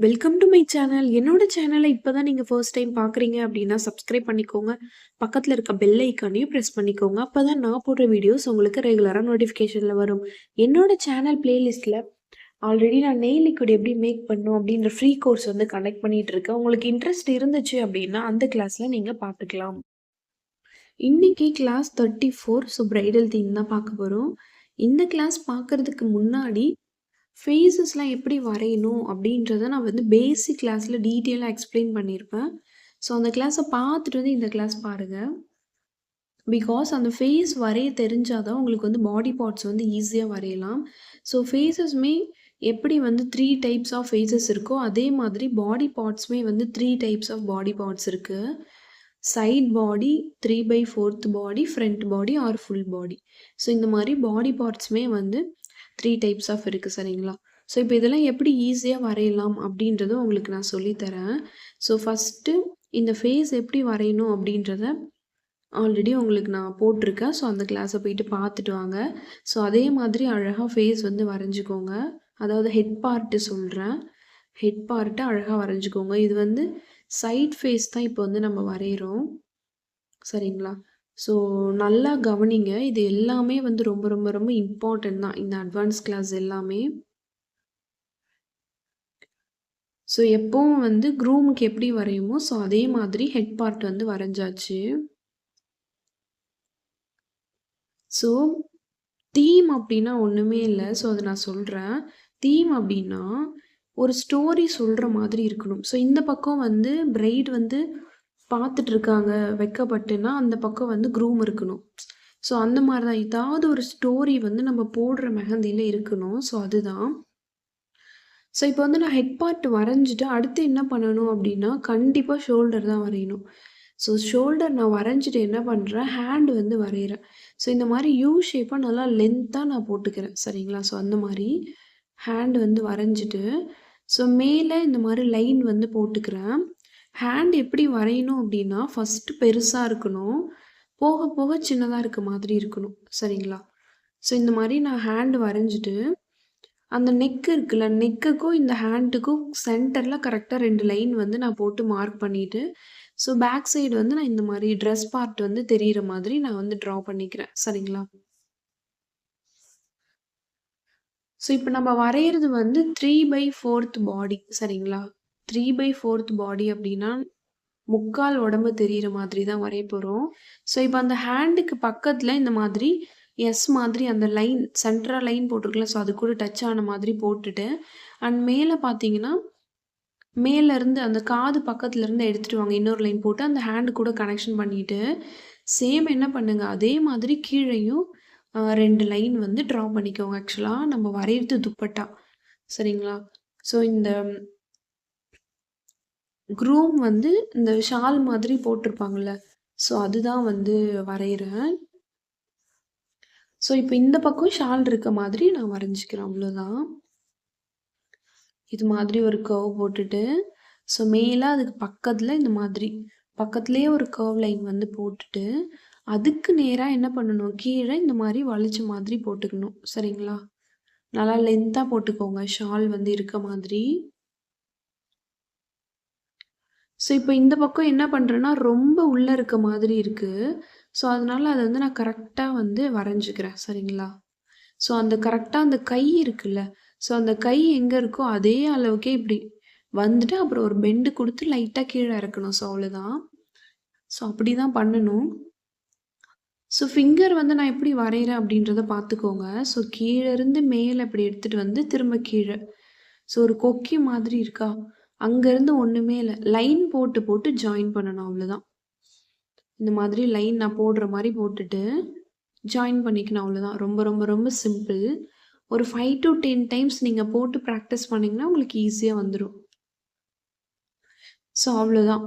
Welcome to my channel. என்னோட சேனலை இப்பதான் நீங்க ஃபர்ஸ்ட் டைம் பார்க்குறீங்க அப்படின்னா, சப்ஸ்கிரைப் பண்ணிக்கோங்க. பக்கத்துல இருக்க பெல் ஐக்கானையும் பிரஸ் பண்ணிக்கோங்க. அப்பதான் நான் போடுற வீடியோஸ் உங்களுக்கு ரெகுலரா நோட்டிஃபிகேஷன்ல வரும். என்னோட சேனல் பிளேலிஸ்ட்ல ஆல்ரெடி நான் நெயில் லிக்விட் எப்படி மேக் பண்ணணும் அப்படின்ற ஃப்ரீ கோர்ஸ் வந்து கண்டக்ட் பண்ணிட்டு இருக்கேன். உங்களுக்கு இன்ட்ரெஸ்ட் இருந்துச்சு அப்படின்னா, அந்த கிளாஸ்ல நீங்க பார்த்துக்கலாம். இன்னைக்கு கிளாஸ் 34 ஸோ பிரைடல் தீம் தான் பார்க்க போறோம். இந்த கிளாஸ் பார்க்கறதுக்கு முன்னாடி ஃபேஸஸ்லாம் எப்படி வரையணும் அப்படின்றத நான் வந்து பேசிக் கிளாஸில் டீட்டெயிலாக எக்ஸ்பிளைன் பண்ணியிருப்பேன். ஸோ அந்த கிளாஸை பார்த்துட்டு வந்து இந்த கிளாஸ் பாருங்கள். பிகாஸ் அந்த ஃபேஸ் வரைய தெரிஞ்சால் தான் உங்களுக்கு வந்து பாடி பார்ட்ஸ் வந்து ஈஸியாக வரையலாம். ஸோ ஃபேஸஸ்மே எப்படி வந்து 3 டைப்ஸ் ஆஃப் ஃபேஸஸ் இருக்கோ அதே மாதிரி பாடி பார்ட்ஸுமே வந்து 3 டைப்ஸ் ஆஃப் பாடி பார்ட்ஸ் இருக்குது. Side body, 3/4 body, front body or full body. So இந்த மாதிரி பாடி பார்ட்ஸுமே வந்து 3 டைப்ஸ் ஆஃப் இருக்குது சரிங்களா? ஸோ இப்போ இதெல்லாம் எப்படி ஈஸியாக வரையலாம் அப்படின்றத உங்களுக்கு நான் சொல்லித்தரேன். ஸோ ஃபஸ்ட்டு இந்த ஃபேஸ் எப்படி வரையணும் அப்படின்றத ஆல்ரெடி உங்களுக்கு நான் போட்டிருக்கேன். ஸோ அந்த கிளாஸை போயிட்டு பார்த்துட்டு வாங்க. ஸோ அதே மாதிரி அழகாக ஃபேஸ் வந்து வரைஞ்சிக்கோங்க. அதாவது ஹெட் பார்ட்டு சொல்கிறேன். ஹெட் பார்ட்டை அழகாக வரைஞ்சிக்கோங்க. இது வந்து சைட் ஃபேஸ் தான் இப்போ வந்து நம்ம வரைகிறோம் சரிங்களா? ஸோ நல்லா கவனிங்க. இது எல்லாமே வந்து ரொம்ப ரொம்ப ரொம்ப இம்பார்ட்டன்ட் தான் இந்த அட்வான்ஸ் கிளாஸ் எல்லாமே. ஸோ எப்பவும் வந்து க்ரூமுக்கு எப்படி வரையுமோ ஸோ அதே மாதிரி ஹெட் பார்ட் வந்து வரைஞ்சாச்சு. ஸோ தீம் அப்படின்னா ஒன்றுமே இல்லை. ஸோ அதை நான் சொல்கிறேன். தீம் அப்படின்னா ஒரு ஸ்டோரி சொல்கிற மாதிரி இருக்கணும். ஸோ இந்த பக்கம் வந்து பிரைட் வந்து பார்த்துட்டு இருக்காங்க வெக்கப்பட்டுன்னா, அந்த பக்கம் வந்து க்ரூம் இருக்கணும். ஸோ அந்த மாதிரி தான் ஏதாவது ஒரு ஸ்டோரி வந்து நம்ம போடுற மெஹந்தியில் இருக்கணும். ஸோ அதுதான். ஸோ இப்போ வந்து நான் ஹெட் பார்ட் வரைஞ்சிட்டு அடுத்து என்ன பண்ணணும் அப்படின்னா, கண்டிப்பாக ஷோல்டர் தான் வரையணும். ஸோ ஷோல்டர் நான் வரைஞ்சிட்டு என்ன பண்ணுறேன், ஹேண்ட் வந்து வரைகிறேன். ஸோ இந்த மாதிரி யூ ஷேப்பாக நல்லா லென்த்தாக நான் போட்டுக்கிறேன் சரிங்களா? ஸோ அந்த மாதிரி ஹேண்ட் வந்து வரைஞ்சிட்டு, ஸோ மேலே இந்த மாதிரி லைன் வந்து போட்டுக்கிறேன். ஹேண்ட் எப்படி வரையணும் அப்படின்னா, ஃபஸ்ட்டு பெருசாக இருக்கணும். போக போக சின்னதாக இருக்க மாதிரி இருக்கணும் சரிங்களா? ஸோ இந்த மாதிரி நான் ஹேண்ட் வரைஞ்சிட்டு, அந்த நெக் இருக்குல்ல, நெக்குக்கும் இந்த ஹேண்டுக்கும் சென்டரில் கரெக்டாக 2 லைன் வந்து நான் போட்டு மார்க் பண்ணிவிட்டு, ஸோ பேக் சைடு வந்து நான் இந்த மாதிரி ட்ரெஸ் பார்ட் வந்து தெரிகிற மாதிரி நான் வந்து ட்ரா பண்ணிக்கிறேன் சரிங்களா? ஸோ இப்போ நம்ம வரைகிறது வந்து 3/4 பாடி சரிங்களா? 3/4 பாடி அப்படின்னா முக்கால் உடம்பு தெரியிற மாதிரி தான் வரைய போகிறோம். ஸோ இப்போ அந்த ஹேண்டுக்கு பக்கத்தில் இந்த மாதிரி எஸ் மாதிரி அந்த லைன் சென்டரா லைன் போட்டிருக்குல்ல, ஸோ அது கூட டச் ஆன மாதிரி போட்டுட்டு, அண்ட் மேலே பார்த்தீங்கன்னா மேலேருந்து அந்த காது பக்கத்துலேருந்து எடுத்துகிட்டு வாங்க. இன்னொரு லைன் போட்டு அந்த ஹேண்டு கூட கனெக்ஷன் பண்ணிவிட்டு, சேம் என்ன பண்ணுங்க, அதே மாதிரி கீழேயும் 2 லைன் வந்து ட்ரா பண்ணிக்கோங்க. ஆக்சுவலாக நம்ம வரைகிறது துப்பட்டா சரிங்களா? ஸோ இந்த க்ரூம் வந்து இந்த ஷால் மாதிரி போட்டிருப்பாங்கல்ல, ஸோ அதுதான் வந்து வரைகிறேன். ஸோ இப்போ இந்த பக்கம் ஷால் இருக்க மாதிரி நான் வரைஞ்சிக்கிறேன் அவ்வளோதான். இது மாதிரி ஒரு கர்வ் போட்டுட்டு, ஸோ மேலே அதுக்கு பக்கத்தில் இந்த மாதிரி பக்கத்துலேயே ஒரு கர்வ் லைன் வந்து போட்டுட்டு, அதுக்கு நேராக என்ன பண்ணணும், கீழே இந்த மாதிரி வளைச்ச மாதிரி போட்டுக்கணும் சரிங்களா? நல்லா லென்த்தாக போட்டுக்கோங்க ஷால் வந்து இருக்க மாதிரி. ஸோ இப்போ இந்த பக்கம் என்ன பண்ணுறேன்னா, ரொம்ப உள்ளே இருக்க மாதிரி இருக்குது. ஸோ அதனால அதை வந்து நான் கரெக்டாக வந்து வரைஞ்சிக்கிறேன் சரிங்களா? ஸோ அந்த கரெக்டாக அந்த கை இருக்குல்ல, ஸோ அந்த கை எங்கே இருக்கோ அதே அளவுக்கே இப்படி வந்துட்டு அப்புறம் ஒரு பெண்டு கொடுத்து லைட்டாக கீழே இறக்கணும். ஸோ அவ்வளோதான். ஸோ அப்படி தான் பண்ணணும். ஸோ ஃபிங்கர் வந்து நான் எப்படி வரைகிறேன் அப்படின்றத பார்த்துக்கோங்க. ஸோ கீழேருந்து மேலே இப்படி எடுத்துகிட்டு வந்து திரும்ப கீழே. ஸோ ஒரு கொக்கி மாதிரி இருக்கா, அங்கேருந்து ஒன்றுமே இல்லை, லைன் போட்டு போட்டு ஜாயின் பண்ணணும் அவ்வளோதான். இந்த மாதிரி லைன் நான் போடுற மாதிரி போட்டுட்டு ஜாயின் பண்ணிக்கணும் அவ்வளோதான். ரொம்ப ரொம்ப ரொம்ப சிம்பிள். ஒரு 5 to 10 டைம்ஸ் நீங்கள் போட்டு ப்ராக்டிஸ் பண்ணிங்கன்னா உங்களுக்கு ஈஸியாக வந்துடும். ஸோ அவ்வளோதான்.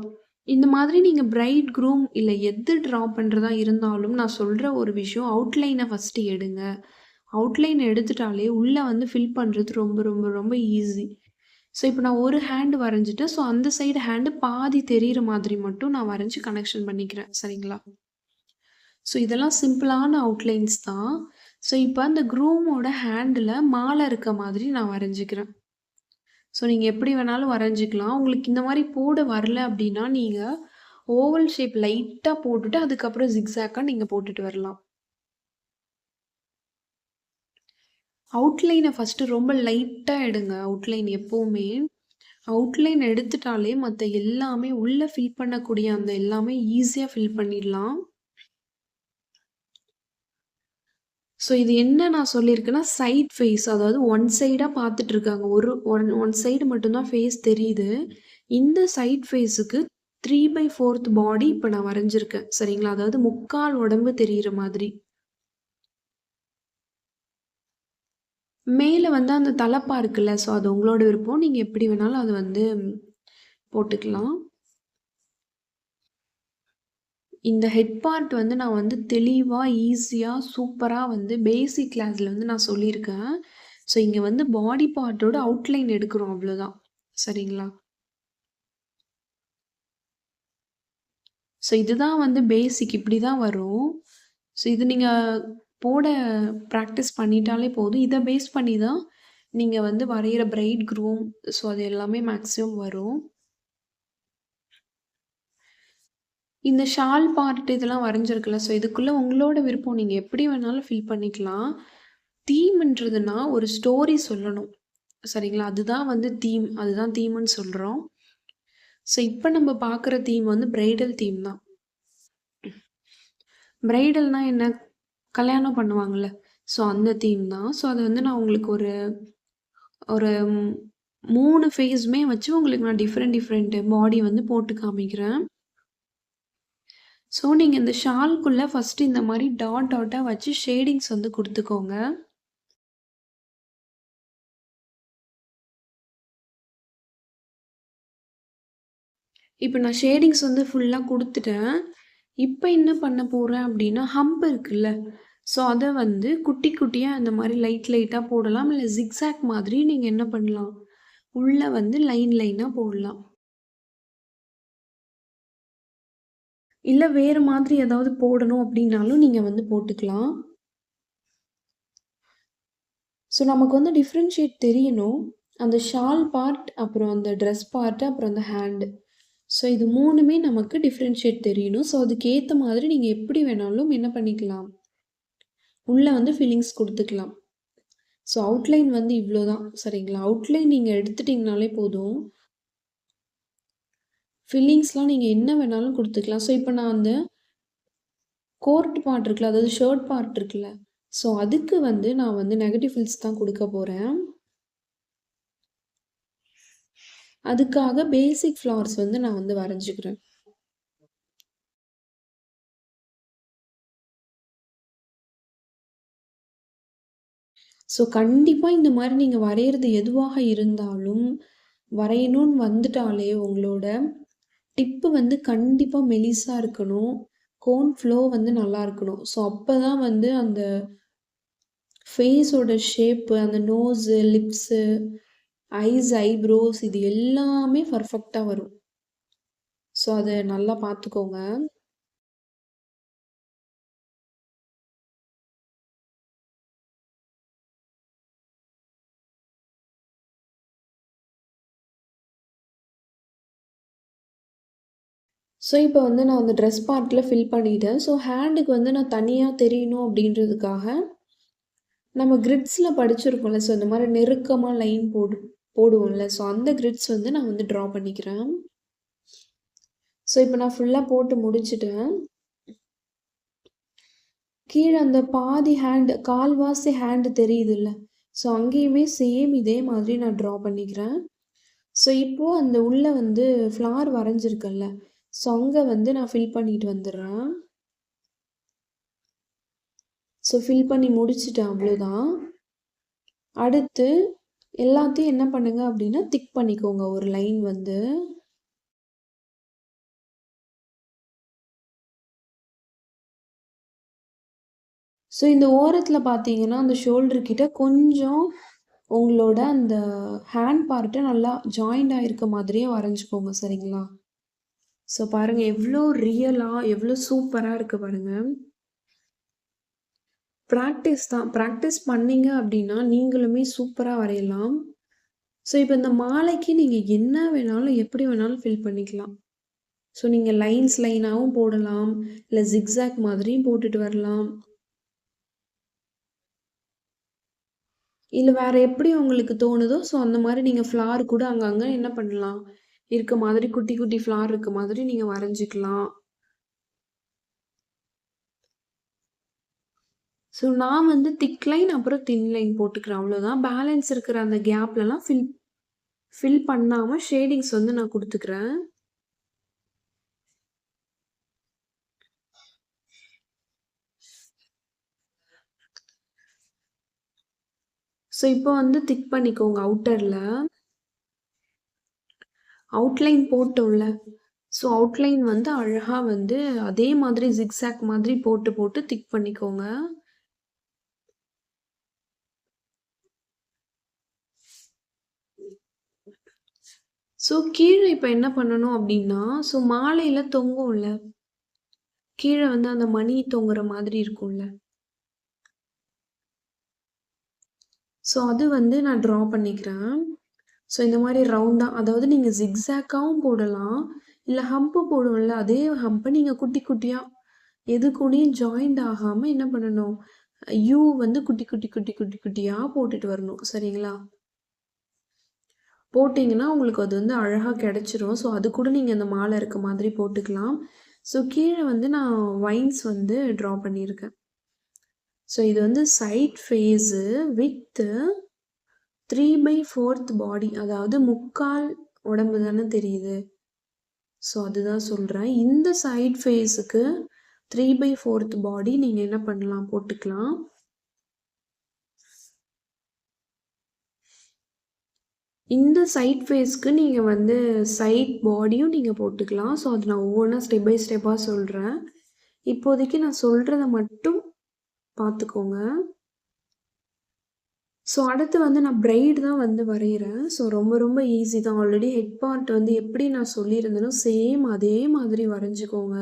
இந்த மாதிரி நீங்கள் பிரைட் க்ரூம் இல்லை எது ட்ரா பண்ணுறதா இருந்தாலும் நான் சொல்கிற ஒரு விஷயம், அவுட்லைனை ஃபஸ்ட்டு எடுங்க. அவுட்லைன் எடுத்துட்டாலே உள்ளே வந்து ஃபில் பண்ணுறது ரொம்ப ரொம்ப ரொம்ப ஈஸி. ஸோ இப்போ நான் ஒரு ஹேண்டு வரைஞ்சிட்டேன். ஸோ அந்த சைடு ஹேண்டு பாதி தெரிகிற மாதிரி மட்டும் நான் வரைஞ்சி கனெக்ஷன் பண்ணிக்கிறேன் சரிங்களா? ஸோ இதெல்லாம் சிம்பிளான அவுட்லைன்ஸ் தான். ஸோ இப்போ அந்த க்ரூமோட ஹேண்டில் மாலை இருக்க மாதிரி நான் வரைஞ்சிக்கிறேன். ஸோ நீங்க எப்படி வேணாலும் வரைஞ்சுக்கலாம். உங்களுக்கு இந்த மாரி போட வரல அப்படின்னா, நீங்க ஓவல் ஷேப் லைட்டா போட்டுட்டு, அதுக்கப்புறம் ஜிக்ஸாக்கா நீங்க போட்டுட்டு வரலாம். அவுட்லைன ஃபர்ஸ்ட்டு ரொம்ப லைட்டா எடுங்க. அவுட்லைன் எப்பவுமே. அவுட்லைன் எடுத்துட்டாலே மத்த எல்லாமே உள்ள ஃபில் பண்ணக்கூடிய அந்த எல்லாமே ஈஸியா ஃபில் பண்ணிடலாம். ஸோ இது என்ன நான் சொல்லியிருக்கேன்னா, சைட் ஃபேஸ் அதாவது ஒன் சைடா பார்த்துட்டு இருக்காங்க. ஒன் சைடு மட்டும் தான் ஃபேஸ் தெரியுது. இந்த சைட் ஃபேஸுக்கு 3/4 பாடி இப்ப நான் வரைஞ்சிருக்கேன். சரிங்களா? அதாவது 3/4 உடம்பு தெரியிற மாதிரி. மேல வந்து அந்த தலப்பா இருக்குல்ல, ஸோ அது உங்களோட விருப்பம். நீங்க எப்படி வேணாலும் அத வந்து போட்டுக்கலாம். இந்த ஹெட் பார்ட் வந்து நான் வந்து தெளிவா, ஈஸியா, சூப்பரா வந்து பேசிக் கிளாஸ்ல வந்து நான் சொல்லியிருக்கேன். ஸோ இங்க வந்து பாடி பார்ட்டோட அவுட்லைன் எடுக்கிறோம் அவ்வளோதான். சரிங்களா? ஸோ இதுதான் வந்து பேசிக் இப்படி தான் வரும். ஸோ இது நீங்க போட ப்ராக்டிஸ் பண்ணிட்டாலே போதும். இத பேஸ் பண்ணி தான் நீங்க வந்து வரையிற பிரைட், க்ரூம் ஸோ அது எல்லாமே மேக்ஸிமம் வரும். இந்த ஷால் பார்ட் இதெல்லாம் வரைஞ்சிருக்குல்ல, ஸோ இதுக்குள்ள உங்களோட விருப்பம். நீங்க எப்படி வேணாலும் ஃபில் பண்ணிக்கலாம். தீம்ன்றதுன்னா ஒரு ஸ்டோரி சொல்லணும். சரிங்களா? அதுதான் வந்து தீம். அதுதான் தீம்ன்னு சொல்றோம். ஸோ இப்ப நம்ம பார்க்குற தீம் வந்து பிரைடல் தீம் தான். பிரைடல்னா என்ன? கல்யாணம் பண்ணுவாங்கல்ல. ஸோ அந்த தீம் தான். ஸோ அது வந்து நான் உங்களுக்கு ஒரு ஒரு 3 ஃபேஸுமே வச்சு உங்களுக்கு நான் டிஃப்ரெண்ட் பாடி வந்து போட்டு காமிக்கிறேன். ஸோ நீங்க இந்த ஷால்க்குள்ள ஃபர்ஸ்ட்டு இந்த மாரி டாட்டா வச்சு ஷேடிங்ஸ் வந்து குடுத்துக்கோங்க. இப்ப நான் ஷேடிங்ஸ் வந்து ஃபுல்லா குடுத்துட்டேன். இப்ப என்ன பண்ண போறேன் அப்டின்னா, ஹம்ப் இருக்குல்ல. ஸோ அத வந்து குட்டி குட்டியா இந்த மாரி லைட்டா போடலாம். இல்ல ஜிக்ஸாக் மாதிரி நீங்க என்ன பண்ணலாம், உள்ள வந்து லைனா போடலாம். இல்ல வேற மாதிரி ஏதாவது போடணும் அப்டின்னாலும் நீங்க வந்து போட்டுக்கலாம். ஸோ நமக்கு வந்து டிஃபரன்ஷியேட் தெரியணும். அந்த ஷால் பார்ட், அப்புறம் அந்த ட்ரெஸ் பார்ட், அப்புறம் அந்த ஹேண்ட். ஸோ இது 3மே நமக்கு டிஃபரன்ஷியேட் தெரியணும். ஸோ அதுக்கேத்த மாதிரி நீங்க எப்படி வேணாலும் என்ன பண்ணிக்கலாம், உள்ள வந்து ஃபில்லிங்ஸ் குடுத்துக்கலாம். ஸோ அவுட்லைன் வந்து இவ்ளோதான். சரிங்களா? அவுட்லைன் நீங்க எடுத்துட்டீங்கனாலே போதும். ஃபில்லிங்ஸ்லாம் நீங்க என்ன வேணாலும் குடுத்துக்கலாம். ஸோ இப்ப நான் அந்த கோட் பார்ட் இருக்குல்ல, அதாவது ஷர்ட் பார்ட் இருக்குல்ல. ஸோ அதுக்கு வந்து நான் வந்து நெகட்டிவ் ஃபில்ஸ் தான் குடுக்க போறேன். அதுக்காக பேசிக் ஃப்ளவர்ஸ் வந்து நான் வந்து வரைஞ்சுக்கிறேன். ஸோ கண்டிப்பா இந்த மாரி நீங்க வரையறது எதுவாக இருந்தாலும், வரையணும்னு வந்துட்டாலே உங்களோட டிப்பு வந்து கண்டிப்பா மெலிசா இருக்கணும். கோன் ஃப்ளோ வந்து நல்லா இருக்கணும். ஸோ அப்பதான் வந்து அந்த ஃபேஸோட ஷேப்பு, அந்த நோஸு, லிப்ஸு, ஐஸ், ஐப்ரோஸ் இது எல்லாமே பெர்ஃபெக்ட்டா வரும். ஸோ அத நல்லா பார்த்துக்கோங்க. ஸோ இப்போ வந்து நான் அந்த ட்ரெஸ் பார்ட்ல ஃபில் பண்ணிட்டேன். ஸோ ஹேண்டுக்கு வந்து நான் தனியா தெரியணும் அப்படின்றதுக்காக, நம்ம கிரிட்ஸ்ல படிச்சிருக்கோம்ல. ஸோ இந்த மாரி நெருக்கமா லைன் போடுவோம்ல. ஸோ அந்த கிரிட்ஸ் வந்து நான் வந்து ட்ரா பண்ணிக்கிறேன். ஸோ இப்போ நான் ஃபுல்லா போட்டு முடிச்சுட்டேன். கீழ அந்த பாதி ஹேண்ட், கால்வாசி ஹேண்ட் தெரியுதுல்ல. ஸோ அங்கேயுமே சேம் இதே மாதிரி நான் ட்ரா பண்ணிக்கிறேன். ஸோ இப்போ அந்த உள்ள வந்து ஃப்ளார் வரைஞ்சிருக்கேன்ல. ஸோ அங்க வந்து நான் ஃபில் பண்ணிட்டு வந்துடுறேன். ஸோ ஃபில் பண்ணி முடிச்சுட்டேன் அவ்வளோதான். அடுத்து எல்லாத்தையும் என்ன பண்ணுங்க அப்படின்னா, திக் பண்ணிக்கோங்க ஒரு லைன் வந்து. ஸோ இந்த ஓரத்துல பார்த்தீங்கன்னா, அந்த ஷோல்டர் கிட்ட கொஞ்சம் உங்களோட அந்த ஹேண்ட் பார்ட்ட நல்லா ஜாயிண்ட் ஆயிருக்க மாதிரியே வரைஞ்சுக்கோங்க. சரிங்களா? ஸோ பாருங்க எவ்ளோ ரியலா, எவ்ளோ சூப்பரா இருக்கு பாருங்க. பிராக்டிஸ் தான். பிராக்டிஸ் பண்ணீங்க அப்படின்னா, நீங்களுமே சூப்பரா வரையலாம். ஸோ இப்ப இந்த மாலைக்கு நீங்க என்ன வேணாலும், எப்படி வேணாலும் ஃபில் பண்ணிக்கலாம். ஸோ நீங்க லைனாவும் போடலாம். இல்ல ஜிக்ஸாக் மாதிரியும் போட்டுட்டு வரலாம். இல்ல வேற எப்படி உங்களுக்கு தோணுதோ, ஸோ அந்த மாரி நீங்க ஃப்ளார் கூட அங்கங்க என்ன பண்ணலாம், இருக்க மாதிரி குட்டி, குட்டி ஃப்ளார் இருக்க மாதிரி நீங்க வரைஞ்சுக்கலாம். ஸோ நான் வந்து திக் லைன் அப்புறம் தின் லைன் போட்டுக்கிறேன் அவ்வளோதான். பேலன்ஸ் இருக்கிற அந்த கேப்லலாம் ஃபில் ஃபில் பண்ணாம ஷேடிங்ஸ் வந்து நான் குடுத்துக்கிறேன். ஸோ இப்போ வந்து திக் பண்ணிக்கோங்க அவுட்டர்ல. அவுட்லைன் போட்டோம்ல. ஸோ அவுட்லைன் வந்து அழகா வந்து அதே மாதிரி ஜிக்ஸாக் மாதிரி போட்டு, போட்டு திக் பண்ணிக்கோங்க. ஸோ கீழ இப்ப என்ன பண்ணணும் அப்டின்னா, ஸோ மாலையில தொங்கும்ல. கீழ வந்து அந்த மணி தொங்குற மாதிரி இருக்கும்ல. ஸோ அது வந்து நான் ட்ரா பண்ணிக்கிறேன். ஸோ இந்த மாரி ரவுண்டா அதாவது நீங்க ஜிக்ஸாக்காவும் போடலாம். இல்ல ஹம்ப் போடுவோம்ல, அதே ஹம்ப நீங்க குட்டி குட்டியா எது கூடயும் ஜாயிண்ட் ஆகாம என்ன பண்ணணும், யூ வந்து குட்டி, குட்டி, குட்டி, குட்டி, குட்டியா போட்டுட்டு வரணும். சரிங்களா? போட்டீங்கன்னா, உங்களுக்கு அது வந்து அழகா கிடைச்சிரும். ஸோ அது கூட நீங்க அந்த மாலை இருக்க மாதிரி போட்டுக்கலாம். ஸோ கீழ வந்து நான் வைன்ஸ் வந்து ட்ரா பண்ணியிருக்கேன். ஸோ இது வந்து சைட் ஃபேஸு வித்து 3/4 பாடி அதாவது 3/4 உடம்பு தானே தெரியுது. ஸோ அதுதான் சொல்றேன். இந்த சைட் ஃபேஸுக்கு 3/4 பாடி நீங்க என்ன பண்ணலாம் போட்டுக்கலாம். இந்த சைட் ஃபேஸ்க்கு நீங்க வந்து சைட் பாடியும் நீங்க போட்டுக்கலாம். ஸோ அது நான் ஒவ்வொன்னா ஸ்டெப் பை ஸ்டெப்பா சொல்றேன். இப்போதைக்கு நான் சொல்றத மட்டும் பார்த்துக்கோங்க. ஸோ அடுத்து வந்து நான் பிரைட் தான் வந்து வரையிறேன். ஸோ ரொம்ப ரொம்ப ஈஸி தான். ஆல்ரெடி ஹெட் பார்ட் வந்து எப்படி நான் சொல்லியிருந்தேனோ சேம் அதே மாதிரி வரைஞ்சுக்கோங்க.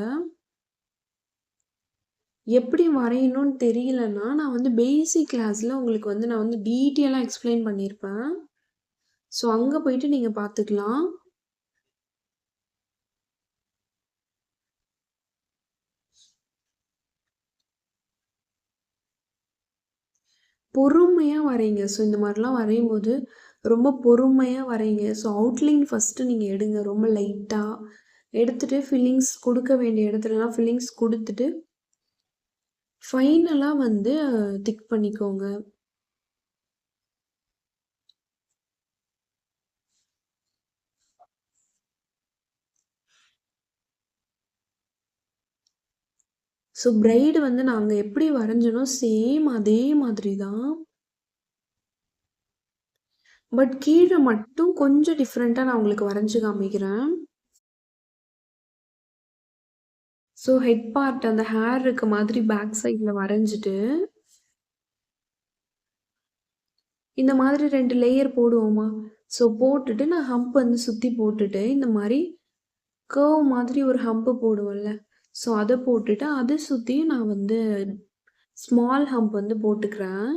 எப்படி வரையணும்னு தெரியலன்னா, நான் வந்து பேசிக் கிளாஸ்ல உங்களுக்கு வந்து நான் வந்து டீட்டெயிலா எக்ஸ்பிளைன் பண்ணியிருப்பேன். ஸோ அங்க போயிட்டு நீங்க பார்த்துக்கலாம். பொறுமையா வரைங்க. ஸோ இந்த மாரிலாம் வரையும்போது, ரொம்ப பொறுமையா வரைங்க. ஸோ அவுட்லைன் ஃபர்ஸ்ட்டு நீங்க எடுங்க. ரொம்ப லைட்டா எடுத்துட்டு ஃபில்லிங்ஸ் குடுக்க வேண்டிய இடத்துலலாம் ஃபில்லிங்ஸ் குடுத்துட்டு, ஃபைனலா வந்து டிக் பண்ணிக்கோங்க. ஸோ பிரைடு வந்து நாங்க எப்படி வரைஞ்சனோ சேம் அதே மாதிரி தான். பட் கீழ மட்டும் கொஞ்சம் டிஃபரெண்ட்டா நான் உங்களுக்கு வரைஞ்சு காமிக்கிறேன். ஸோ ஹெட் பார்ட் அந்த ஹேர் இருக்க மாதிரி பேக் சைட்ல வரைஞ்சுட்டு, இந்த மாதிரி 2 லேயர் போடுவோமா? ஸோ போட்டுட்டு நான் ஹம்ப் வந்து சுத்தி போட்டுட்டு, இந்த மாரி கர்வ் மாதிரி ஒரு ஹம்ப் போடுவோம்ல. ஸோ அத போட்டுட்டு, அத சுத்தியும் நான் வந்து ஸ்மால் ஹம்ப் வந்து போட்டுக்கிறேன்.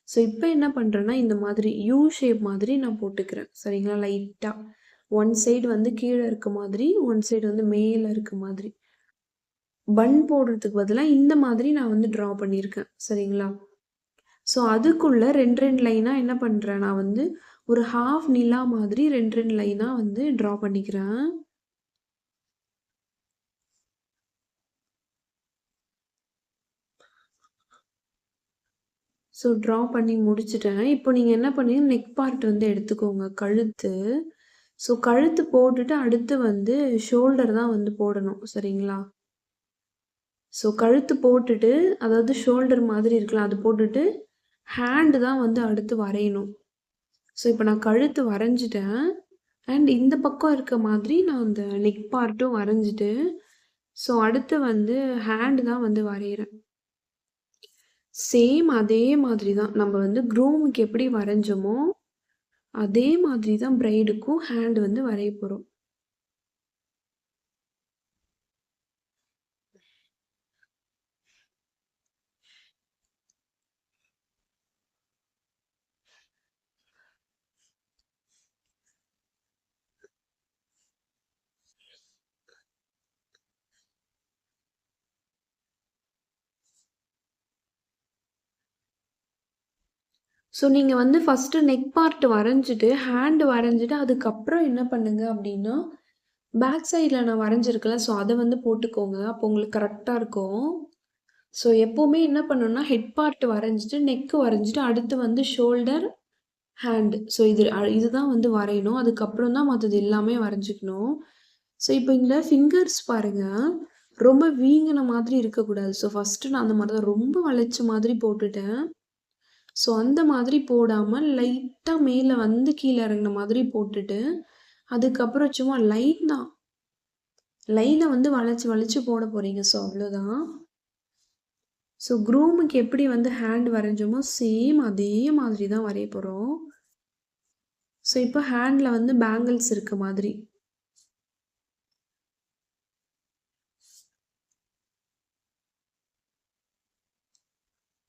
ஸோ இப்ப என்ன பண்றேன்னா, இந்த மாதிரி யூ ஷேப் மாதிரி நான் போட்டுக்கிறேன். சரிங்களா? லைட்டா. ஒன் சைடு வந்து கீழ இருக்க மாதிரி, ஒன் சைடு வந்து மேல இருக்க மாதிரி. பன் போடுறதுக்கு பதிலா இந்த மாதிரி நான் வந்து ட்ரா பண்ணியிருக்கேன். சரிங்களா? ஸோ அதுக்குள்ள 2, 2 லைனா என்ன பண்றேன், நான் வந்து ஒரு ஹாஃப் நிலா மாதிரி 2, 2 லைனா வந்து ட்ரா பண்ணிக்கிறேன். ஸோ ட்ரா பண்ணி முடிச்சுட்டேன். இப்போ நீங்க என்ன பண்ணீங்க, நெக் பார்ட் வந்து எடுத்துக்கோங்க. கழுத்து. ஸோ கழுத்து போட்டுட்டு அடுத்து வந்து ஷோல்டர் தான் வந்து போடணும். சரிங்களா? ஸோ கழுத்து போட்டுட்டு, அதாவது ஷோல்டர் மாதிரி இருக்குல்ல, அது போட்டுட்டு ஹேண்ட் தான் வந்து அடுத்து வரையணும். ஸோ இப்போ நான் கழுத்து வரைஞ்சுட்டேன். அண்ட் இந்த பக்கம் இருக்க மாதிரி நான் அந்த நெக் பார்ட்டும் வரைஞ்சுட்டு, ஸோ அடுத்து வந்து ஹேண்ட் தான் வந்து வரையிறேன். சேம் அதே மாதிரி தான். நம்ம வந்து க்ரூமுக்கு எப்படி வரைஞ்சோமோ, அதே மாதிரி தான் பிரைடுக்கும் ஹேண்ட் வந்து வரைய போறோம். ஸோ நீங்க வந்து ஃபர்ஸ்ட்டு நெக் பார்ட் வரைஞ்சிட்டு, ஹேண்ட் வரைஞ்சிட்டு, அதுக்கப்புறம் என்ன பண்ணுங்க அப்டின்னா, பேக் சைட்ல நான் வரைஞ்சிருக்கேன்ல, ஸோ அத வந்து போட்டுக்கோங்க. அப்போ உங்களுக்கு கரெக்ட்டா இருக்கும். ஸோ எப்பவுமே என்ன பண்ணணும்னா, ஹெட் பார்ட் வரைஞ்சிட்டு, நெக் வரைஞ்சிட்டு, அடுத்து வந்து ஷோல்டர், ஹேண்ட். ஸோ இதுதான் வந்து வரையணும். அதுக்கப்புறம் தான் மத்தது எல்லாமே வரைஞ்சுக்கணும். ஸோ இப்போ இந்த ஃபிங்கர்ஸ் பாருங்க, ரொம்ப வீங்குன மாதிரி இருக்கக்கூடாது. ஸோ ஃபர்ஸ்ட்டு நான் அந்த மாரி தான் ரொம்ப வளைச்ச மாதிரி போட்டுட்டேன். ஸோ அந்த மாதிரி போடாம, லைட்டா மேல வந்து கீழ இறங்குன மாதிரி போட்டுட்டு, அதுக்கப்புறம் சும்மா லைன வந்து வளைச்சு, வளைச்சு போட போறீங்க. ஸோ அவ்வளோதான். ஸோ க்ரூமுக்கு எப்படி வந்து ஹேண்ட் வரைஞ்சோமோ, சேம் அதே மாதிரி தான் வரைய போறோம். ஸோ இப்போ ஹேண்ட்ல வந்து பேங்கிள்ஸ் இருக்க மாதிரி.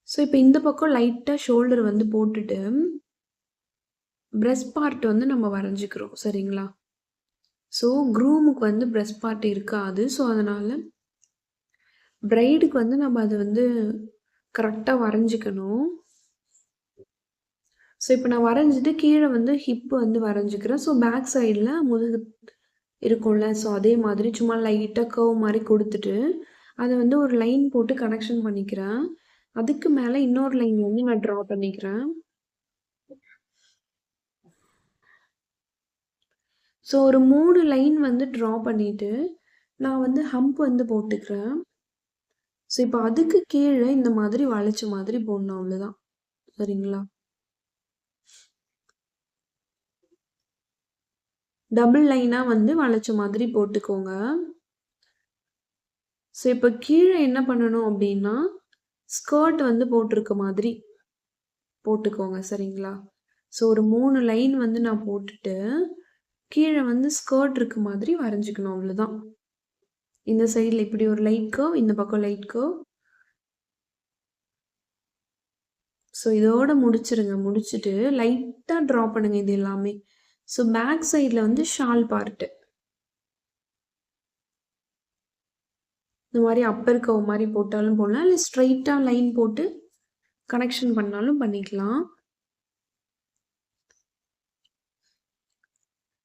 ஸோ இப்போ இந்த பக்கம் லைட்டா ஷோல்டர் வந்து போட்டுட்டு, பிரெஸ்ட் பார்ட் வந்து நம்ம வரைஞ்சுக்கிறோம். சரிங்களா? ஸோ க்ரூமுக்கு வந்து பிரெஸ்ட் பார்ட் இருக்காது. ஸோ அதனால பிரைடுக்கு வந்து நம்ம அத வந்து கரெக்ட்டா வரைஞ்சுக்கணும். ஸோ இப்போ நான் வரைஞ்சிட்டு கீழ வந்து ஹிப் வந்து வரைஞ்சுக்கிறேன். ஸோ பேக் சைடுல முதுகு இருக்கும்ல, ஸோ அதே மாதிரி சும்மா லைட்டா கர்வ் மாரி குடுத்துட்டு, அத வந்து ஒரு லைன் போட்டு கனெக்ஷன் பண்ணிக்கிறேன். அதுக்கு மேல இன்னொரு லைன் வந்து நான் ட்ரா பண்ணிக்கிறேன். ஸோ ஒரு 3 லைன் வந்து ட்ரா பண்ணிட்டு, நான் வந்து ஹம்ப் வந்து போட்டுக்கிறேன். ஸோ இப்போ அதுக்கு கீழ இந்த மாதிரி வளைச்ச மாதிரி போடணும் அவ்வளோதான். சரிங்களா? டபுள் லைனா வந்து வளைச்ச மாதிரி போட்டுக்கோங்க. ஸோ இப்போ கீழ என்ன பண்ணணும் அப்டின்னா, ஸ்கர்ட் வந்து போட்டிருக்க மாதிரி போட்டுக்கோங்க. சரிங்களா? ஸோ ஒரு 3 லைன் வந்து நான் போட்டுட்டு, கீழ வந்து ஸ்கர்ட் இருக்க மாதிரி வரைஞ்சுக்கணும் அவ்வளோதான். இந்த சைடுல இப்படி ஒரு லைட் கர்வ், இந்த பக்கம் லைட் கர்வ். ஸோ இதோட முடிச்சிருங்க. முடிச்சுட்டு லைட்டா ட்ரா பண்ணுங்க இது எல்லாமே. ஸோ பேக் சைடுல வந்து ஷால் பார்ட்டு. இந்த மாரி அப்பர் கர்வ் மாரி போட்டாலும் போடலாம். இல்ல ஸ்ட்ரெய்ட்டா லைன் போட்டு கனெக்ஷன் பண்ணாலும் பண்ணிக்கலாம்.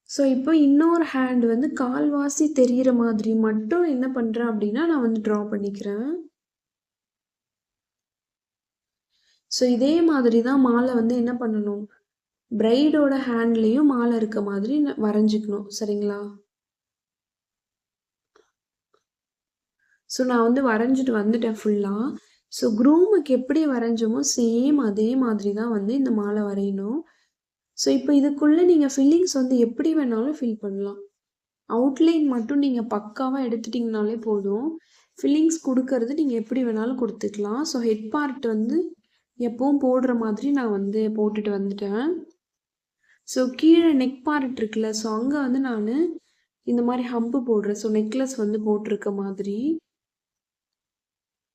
ஸோ இப்போ இன்னொரு ஹேண்ட் வந்து கால்வாசி தெரியிற மாதிரி மட்டும் என்ன பண்றேன் அப்டின்னா, நான் வந்து ட்ரா பண்ணிக்கிறேன். ஸோ இதே மாதிரி தான் மாலை வந்து என்ன பண்ணணும், பிரைடோட ஹேண்ட்லயும் மாலை இருக்க மாதிரி வரைஞ்சுக்கணும். சரிங்களா? ஸோ நான் வந்து வரைஞ்சிட்டு வந்துட்டேன் ஃபுல்லா. ஸோ க்ரூமுக்கு எப்படி வரைஞ்சோமோ, சேம் அதே மாதிரி தான் வந்து இந்த மாலை வரையணும். ஸோ இப்போ இதுக்குள்ள நீங்க ஃபில்லிங்ஸ் வந்து எப்படி வேணாலும் ஃபில் பண்ணலாம். அவுட்லைன் மட்டும் நீங்க பக்காவா எடுத்துட்டீங்கனாலே போதும். ஃபில்லிங்ஸ் குடுக்கறது நீங்க எப்படி வேணாலும் குடுத்துக்கலாம். ஸோ ஹெட் பார்ட் வந்து எப்பவும் போடுற மாதிரி நான் வந்து போட்டுட்டு வந்துட்டேன். ஸோ கீழ நெக் பார்ட் இருக்குல்ல, ஸோ அங்க வந்து நானு இந்த மாரி ஹம்ப் போடுறேன். ஸோ நெக்லஸ் வந்து போட்டிருக்க மாதிரி.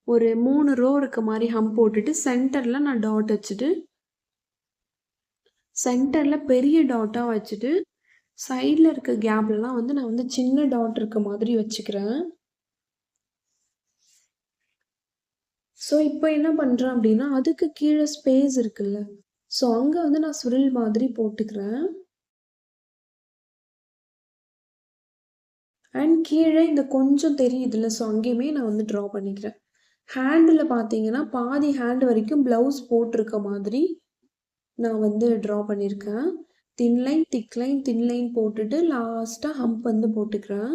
ஒரு 3 ரோ இருக்க மாரி ஹம்ப் போட்டுட்டு, சென்டர்ல நான் டாட் வச்சுட்டு, சென்டர்ல பெரிய டாட்டா வச்சுட்டு, சைடுல இருக்க கேப்லலாம் வந்து நான் வந்து சின்ன டாட் இருக்க மாதிரி வச்சுக்கிறேன். ஸோ இப்போ என்ன பண்றேன் அப்டின்னா, அதுக்கு கீழ ஸ்பேஸ் இருக்குல்ல, ஸோ அங்க வந்து நான் சுருள் மாதிரி போட்டுக்கிறேன். அண்ட் கீழ இந்த கொஞ்சம் தெரியுதுல்ல, ஸோ அங்கேயுமே நான் வந்து ட்ரா பண்ணிக்கிறேன். ஹேண்டுல பார்த்தீங்கன்னா, பாதி ஹேண்ட் வரைக்கும் ப்ளவுஸ் போட்டிருக்க மாதிரி நான் வந்து ட்ரா பண்ணியிருக்கேன். Thin line, thick line, thin line போட்டுட்டு லாஸ்ட்டா ஹம்ப் வந்து போட்டுக்கிறேன்.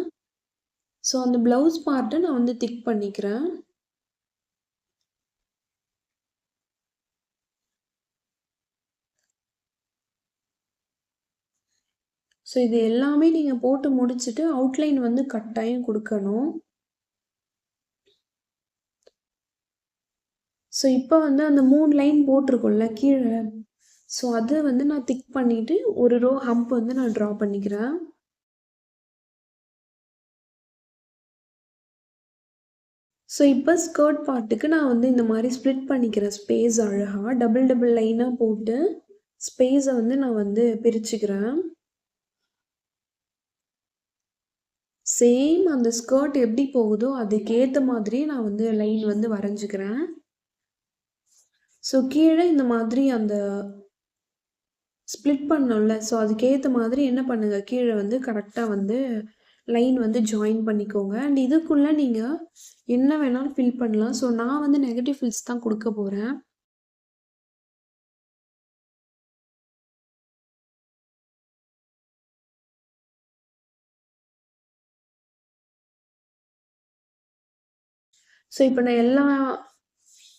ஸோ அந்த ப்ளவுஸ் பார்ட்ட நான் வந்து திக் பண்ணிக்கிறேன். ஸோ இது எல்லாமே நீங்க போட்டு முடிச்சுட்டு அவுட்லைன் வந்து கட்டாயம் குடுக்கணும். ஸோ இப்போ வந்து அந்த 3 லைன் போட்டிருக்கோம்ல கீழ, ஸோ அத வந்து நான் திக் பண்ணிட்டு, ஒரு ரோ ஹம்ப் வந்து நான் ட்ரா பண்ணிக்கிறேன். ஸோ இப்போ ஸ்கர்ட் பார்ட்டுக்கு நான் வந்து இந்த மாரி ஸ்ப்ளிட் பண்ணிக்கிறேன் ஸ்பேஸ் அழகா. டபுள் டபுள் லைனா போட்டு, ஸ்பேஸ வந்து நான் வந்து பிரிச்சுக்கிறேன். சேம் அந்த ஸ்கர்ட் எப்படி போகுதோ, அதுக்கேத்த மாதிரி நான் வந்து லைன் வந்து வரைஞ்சுக்கிறேன். ஸோ கீழ இந்த மாதிரி அந்த ஸ்ப்ளிட் பண்ணோம்ல, ஸோ அதுக்கேத்த மாதிரி என்ன பண்ணுங்க, கீழ வந்து கரெக்ட்டா வந்து லைன் வந்து ஜாயின் பண்ணிக்கோங்க. அண்ட் இதுக்குள்ள நீங்க என்ன வேணாலும் ஃபில் பண்ணலாம். ஸோ நான் வந்து நெகட்டிவ் ஃபில்ஸ் தான் குடுக்க போறேன். ஸோ இப்ப நான் எல்லாம்